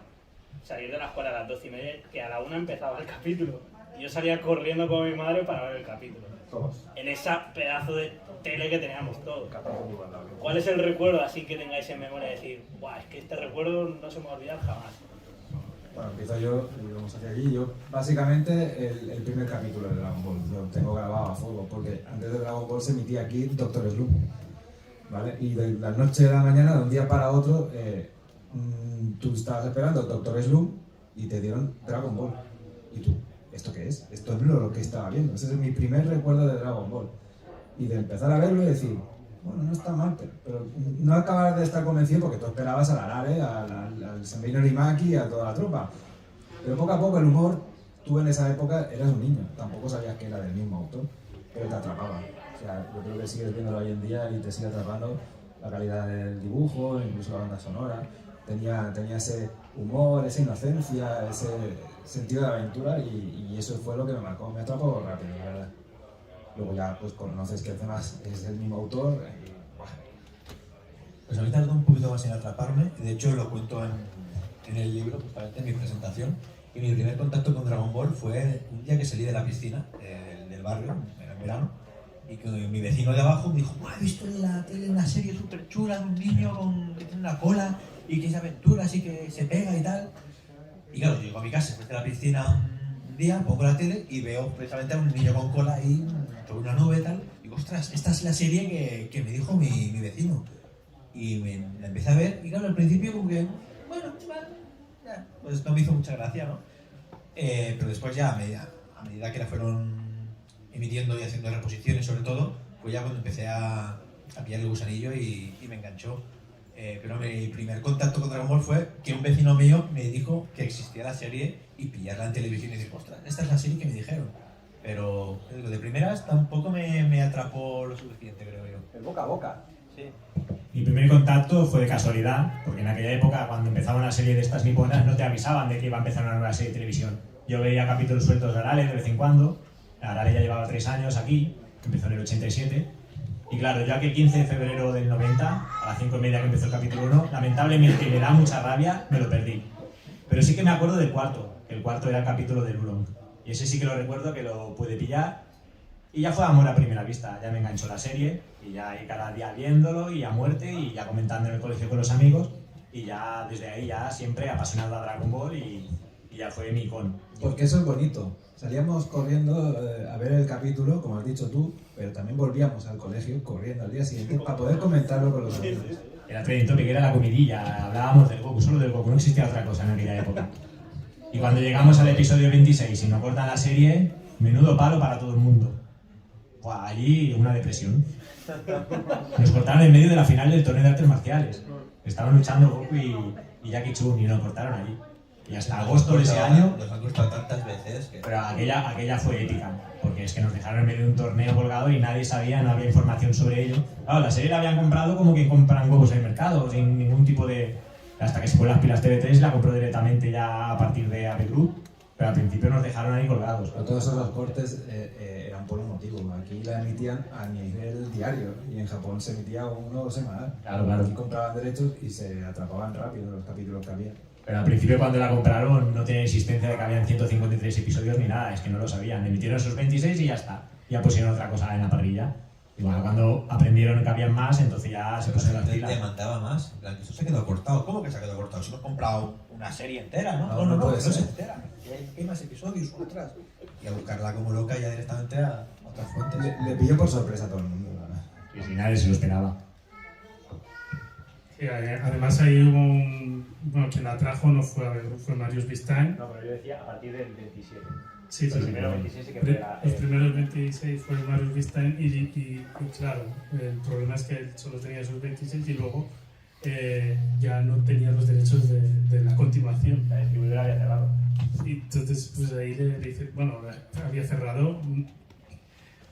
salir de la escuela a las 12:30, que a la 1 empezaba el capítulo. Y yo salía corriendo con mi madre para ver el capítulo. Todos. En esa pedazo de tele que teníamos todos. ¿Cuál es el recuerdo así que tengáis en memoria de decir, guau, es que este recuerdo no se me va a olvidar jamás? Bueno, empiezo yo y vamos hacia aquí. Yo, básicamente, el primer capítulo de Dragon Ball lo tengo grabado a fuego, porque antes de Dragon Ball se emitía aquí Doctor Slump, ¿vale? Y de la noche a la mañana, de un día para otro, tú estabas esperando Doctor Slump y te dieron Dragon Ball. Y tú, ¿esto qué es? Esto no es lo que estaba viendo. Ese es mi primer recuerdo de Dragon Ball. Y de empezar a verlo y decir, bueno, no está mal, pero no acabas de estar convencido porque tú esperabas a la Nare, al Senbei Norimaki y a toda la tropa. Pero poco a poco el humor, tú en esa época eras un niño, tampoco sabías que era del mismo autor, pero te atrapaba. O sea, yo creo que sigues viéndolo hoy en día y te sigue atrapando la calidad del dibujo, incluso la banda sonora. Tenía ese humor, esa inocencia, ese sentido de aventura y eso fue lo que me marcó. Me atrapó rápido, la verdad. Luego ya pues conoces que además es el mismo autor y, ¡buah! Pues a mí tardó un poquito más en atraparme, de hecho lo cuento en el libro, justamente en mi presentación. Y mi primer contacto con Dragon Ball fue un día que salí de la piscina del barrio, era en verano, y que mi vecino de abajo me dijo, he visto en la tele una serie súper chula de un niño que tiene una cola y que es aventuras y que se pega y tal. Y claro, yo llego a mi casa, después de la piscina un día, pongo la tele y veo precisamente a un niño con cola ahí sobre una nube y tal. Y digo, ostras, esta es la serie que me dijo mi vecino. Y la empecé a ver y claro, al principio como que, bueno, ya, pues no me hizo mucha gracia, ¿no? Pero después ya, a medida que la fueron emitiendo y haciendo reposiciones sobre todo, pues ya cuando empecé a pillar el gusanillo y me enganchó. Pero mi primer contacto con Dragon Ball fue que un vecino mío me dijo que existía la serie y pillarla en televisión y dije, ostras, esta es la serie que me dijeron. Pero de primeras tampoco me atrapó lo suficiente, creo yo. El boca a boca. Sí. Mi primer contacto fue de casualidad, porque en aquella época, cuando empezaba una serie de estas niponas, no te avisaban de que iba a empezar una nueva serie de televisión. Yo veía capítulos sueltos de Arale de vez en cuando. Arale ya llevaba 3 años aquí, empezó en el 87. Y claro, yo aquel 15 de febrero del 90, a las 5:30 que empezó el capítulo 1, lamentablemente me da mucha rabia, me lo perdí. Pero sí que me acuerdo del cuarto, que el cuarto era el capítulo del Ulong. Y ese sí que lo recuerdo, que lo pude pillar. Y ya fue amor a primera vista, ya me enganchó la serie. Y ya ahí cada día viéndolo y a muerte y ya comentando en el colegio con los amigos. Y ya desde ahí ya siempre apasionado a Dragon Ball y ya fue mi icono. Porque eso es bonito. Salíamos corriendo a ver el capítulo, como has dicho tú, pero también volvíamos al colegio corriendo al día siguiente para poder comentarlo con los amigos. Era trending topic, era la comidilla, hablábamos del Goku, solo del Goku, no existía otra cosa en aquella época. Y cuando llegamos al episodio 26 y nos cortan la serie, menudo palo para todo el mundo. Buah, allí una depresión. Nos cortaron en medio de la final del torneo de artes marciales. Estaban luchando Goku y Jackie Chun y nos cortaron allí. Y hasta agosto de ese año... Nos han costado tantas veces que... Pero aquella fue épica, porque es que nos dejaron en medio de un torneo colgado y nadie sabía, no había información sobre ello. Claro, la serie la habían comprado como quien compran huevos en el mercado, sin ningún tipo de... Hasta que se fue las pilas TV3 la compró directamente ya a partir de AB Group, pero al principio nos dejaron ahí colgados. Pero todos esos cortes eran por un motivo. Aquí la emitían a nivel diario y en Japón se emitía uno semanal. Claro, claro. Aquí compraban derechos y se atrapaban rápido los capítulos que había. Pero al principio cuando la compraron no tenía existencia de que habían 153 episodios ni nada, es que no lo sabían. Emitieron esos 26 y ya está. Ya pusieron otra cosa en la parrilla. Y bueno, cuando aprendieron que habían más, entonces ya se pusieron las Te pilas. demandaba más. En plan, que eso se quedó cortado. ¿Cómo que se ha quedado cortado? Si hemos comprado una serie entera, ¿no? No, no puede que no ser. se entera. Que hay más episodios atrás. Y a buscarla como loca ya directamente a otras fuentes. Le pilló por sorpresa a todo el mundo, la verdad. Y si nadie se lo esperaba. Sí, además ahí hubo un... Bueno, quien la trajo no fue, fue Marius Vistain. No, pero yo decía a partir del 27. Sí, Los sí, primeros 26 sí que fue la... los primeros 26 fueron Marius Vistain y claro, el problema es que él solo tenía esos 26 y luego ya no tenía los derechos de la continuación. La distribuidora había cerrado. Y entonces pues ahí le dice, bueno, había cerrado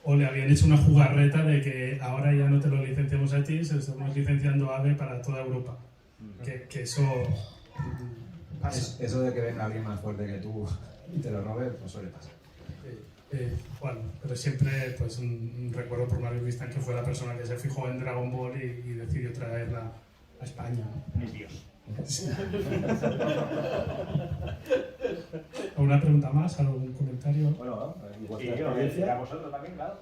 o le habían hecho una jugarreta de que ahora ya no te lo licenciamos a ti, se lo estamos licenciando a AVE para toda Europa. Que eso pasa. Eso de que venga alguien más fuerte que tú y te lo robe, pues suele pasar. Bueno, pero siempre pues un recuerdo por Marius Vistain, que fue la persona que se fijó en Dragon Ball y decidió traerla a España, ¿no? Mis Dios. ¿Alguna pregunta más? ¿Algún comentario? Bueno, igual Sí, que la yo, experiencia. a vosotros también, claro.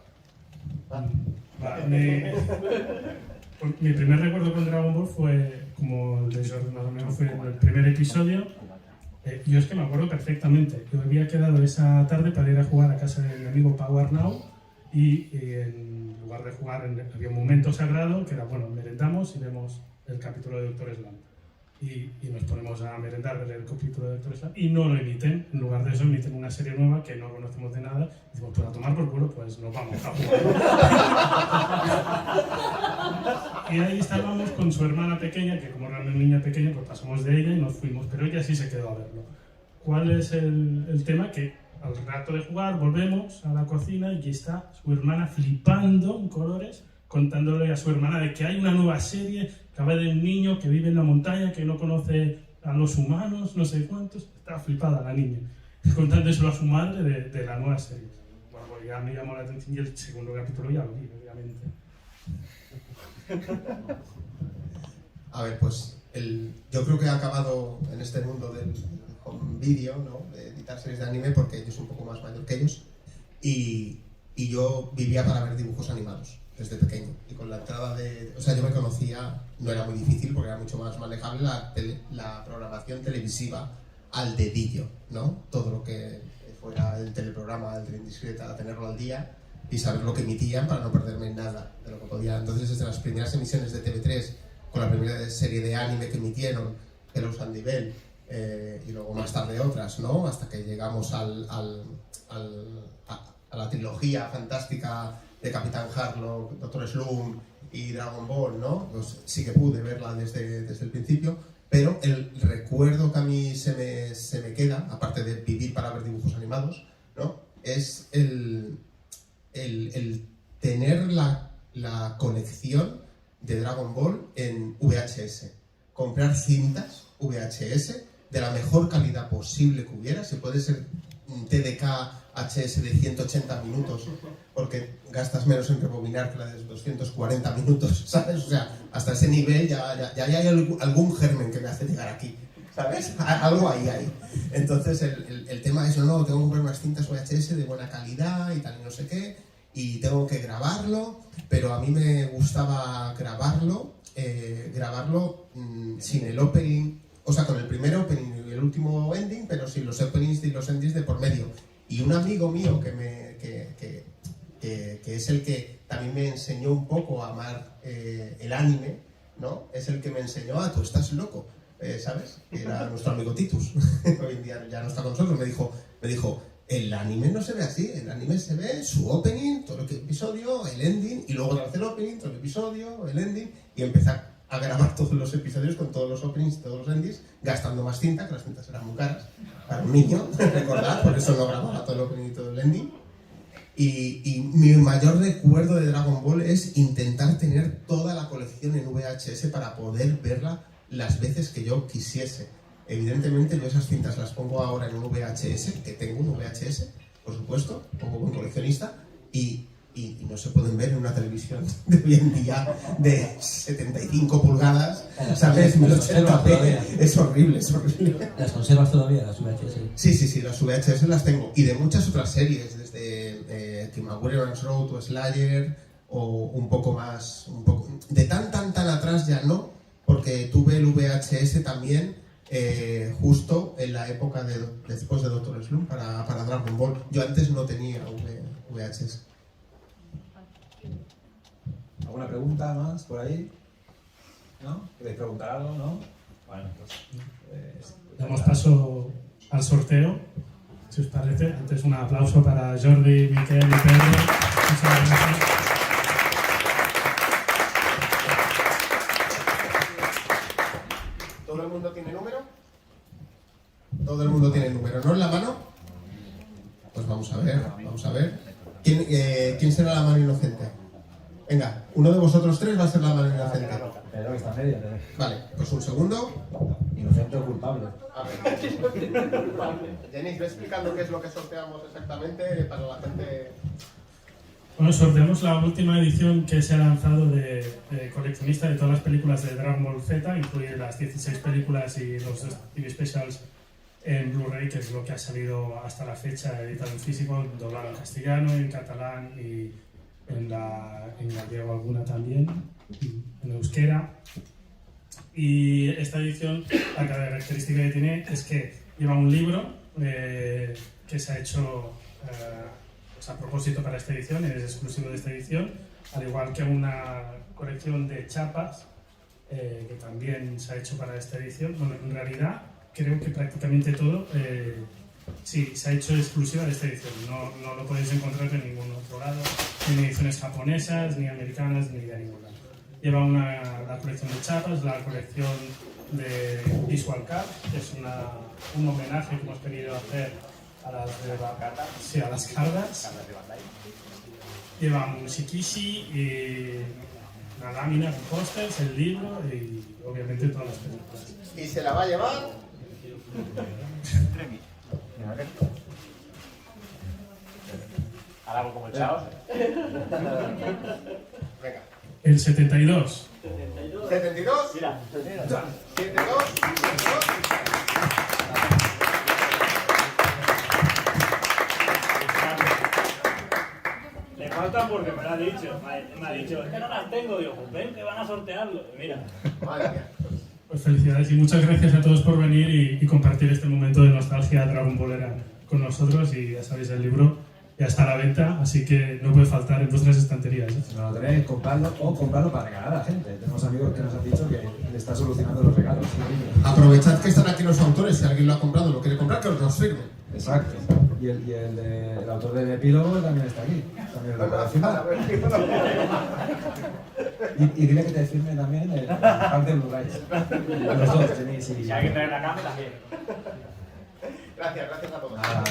Vale, mi primer recuerdo con Dragon Ball fue, como el de Jordan más o menos, fue en el primer episodio. Yo es que me acuerdo perfectamente. Yo había quedado esa tarde para ir a jugar a casa de mi amigo Power Now y en lugar de jugar había un momento sagrado que era, bueno, merendamos y vemos el capítulo de Doctor Slump. Y nos ponemos a merendar, ver el capítulo de Doctor Slump y no lo emiten. En lugar de eso emiten una serie nueva que no conocemos de nada. Y decimos, pues a tomar por culo, pues nos vamos a jugar. Y ahí estábamos con su hermana pequeña, que como era una niña pequeña, pues pasamos de ella y nos fuimos. Pero ella sí se quedó a verlo. ¿Cuál es el tema? Que al rato de jugar volvemos a la cocina y está su hermana flipando en colores, contándole a su hermana de que hay una nueva serie que habla de un niño que vive en la montaña, que no conoce a los humanos, no sé cuántos. Estaba flipada la niña, contándoselo a su madre de la nueva serie. Bueno, pues ya me llamó la atención y el segundo capítulo ya lo vi, obviamente. A ver, pues yo creo que he acabado en este mundo del home video, ¿no? De editar series de anime, porque yo soy un poco más mayor que ellos y yo vivía para ver dibujos animados desde pequeño. Y con la entrada o sea, yo me conocía, no era muy difícil porque era mucho más manejable la programación televisiva al dedillo, ¿no? Todo lo que fuera el teleprograma, el Teleindiscreta, tenerlo al día y saber lo que emitían para no perderme nada de lo que podía. Entonces, desde las primeras emisiones de TV3, con la primera serie de anime que emitieron, Hello Sandy Bell, y luego más tarde otras, ¿no? Hasta que llegamos a la trilogía fantástica de Capitán Harlock, Doctor Slump y Dragon Ball, ¿no? Pues sí que pude verla desde el principio, pero el recuerdo que a mí se me queda, aparte de vivir para ver dibujos animados, ¿no? Es el tener la colección de Dragon Ball en VHS. Comprar cintas VHS de la mejor calidad posible que hubiera, si puede ser un TDK HS de 180 minutos, porque gastas menos en rebobinar que la de 240 minutos, ¿sabes? O sea, hasta ese nivel ya hay algún germen que me hace llegar aquí, ¿sabes? Algo ahí hay. Entonces el tema es, no, tengo que comprar unas cintas VHS de buena calidad y tal y no sé qué, y tengo que grabarlo, pero a mí me gustaba grabarlo sin el opening, o sea, con el primer opening y el último ending, pero sin los openings y los endings de por medio. Y un amigo mío que es el que también me enseñó un poco a amar el anime, ¿no? Es el que me enseñó, tú estás loco, ¿sabes? Era nuestro amigo Titus, hoy en día ya no está con nosotros, me dijo, el anime no se ve así, el anime se ve su opening, todo el episodio, el ending, y luego el opening, todo el episodio, el ending, y empezar a grabar todos los episodios con todos los openings y todos los endings, gastando más cinta, que las cintas eran muy caras para un niño, recordad, por eso no grababa todo el opening y todo el ending. Y mi mayor recuerdo de Dragon Ball es intentar tener toda la colección en VHS para poder verla las veces que yo quisiese. Evidentemente yo esas cintas las pongo ahora en un VHS, que tengo un VHS, por supuesto, pongo un coleccionista, y y no se pueden ver en una televisión de hoy en día de 75 pulgadas, ¿sabes? 1080p. Es horrible, es horrible. ¿Las conservas todavía, las VHS? Sí, las VHS las tengo. Y de muchas otras series, desde Tim Warrior's Road o Slayer, o un poco más, de tan atrás ya no, porque tuve el VHS también justo en la época después de Dr. Slump para Dragon Ball. Yo antes no tenía VHS. ¿Alguna pregunta más por ahí? ¿No? ¿Queréis preguntar algo? ¿No? Bueno, pues... Damos paso al sorteo, si os parece. Antes un aplauso para Jordi, Miquel y Pedro. Muchas gracias. ¿Todo el mundo tiene número? Todo el mundo tiene número, ¿no? En la mano. Pues vamos a ver. ¿Quién será la mano inocente? Venga, uno de vosotros tres va a ser la mano inocente. Pedro, que está medio. Vale, pues un segundo. Inocente o culpable. A ver. Denis, ve explicando qué es lo que sorteamos exactamente para la gente. Bueno, sorteamos la última edición que se ha lanzado de coleccionista de todas las películas de Dragon Ball Z, incluye las 16 películas y los TV Specials en Blu-ray, que es lo que ha salido hasta la fecha, editado en físico, doblado en castellano, en catalán y en gallego alguna también, en euskera. Y esta edición, la característica que tiene es que lleva un libro que se ha hecho a propósito para esta edición, es exclusivo de esta edición, al igual que una colección de chapas que también se ha hecho para esta edición. Bueno, en realidad creo que prácticamente todo sí, se ha hecho exclusiva de esta edición, no lo podéis encontrar en ningún otro lado, ni en ediciones japonesas, ni americanas, ni de ningún lado. Lleva la colección de chapas, la colección de Visual Card, que es un homenaje que hemos querido hacer a las de a las cartas. Lleva un shikishi, una lámina con pósters, el libro y obviamente todas las películas. ¿Y se la va a llevar? Ahora hago como el Chaos. Venga. El 72. 72. Mira. 72. Le faltan porque me lo ha dicho. Me ha dicho, es que no las tengo. Digo, pues ven que van a sortearlo. Y mira. Madre mía. Pues felicidades y muchas gracias a todos por venir y compartir este momento de nostalgia Dragon Ballera con nosotros. Y ya sabéis, el libro ya está a la venta, así que no puede faltar en vuestras estanterías. Si no lo tenéis, comprarlo o comprarlo para regalar a la gente. Tenemos amigos que nos han dicho que le está solucionando los regalos. Aprovechad que están aquí los autores, si alguien lo ha comprado o lo quiere comprar, que os los firme. Exacto. Y el autor del epílogo también está aquí. También lo puede firmar. Y dile que te firme también el pack de Blu-ray. Los dos tenéis. Si alguien trae la cámara, también. Gracias a todos. Nada.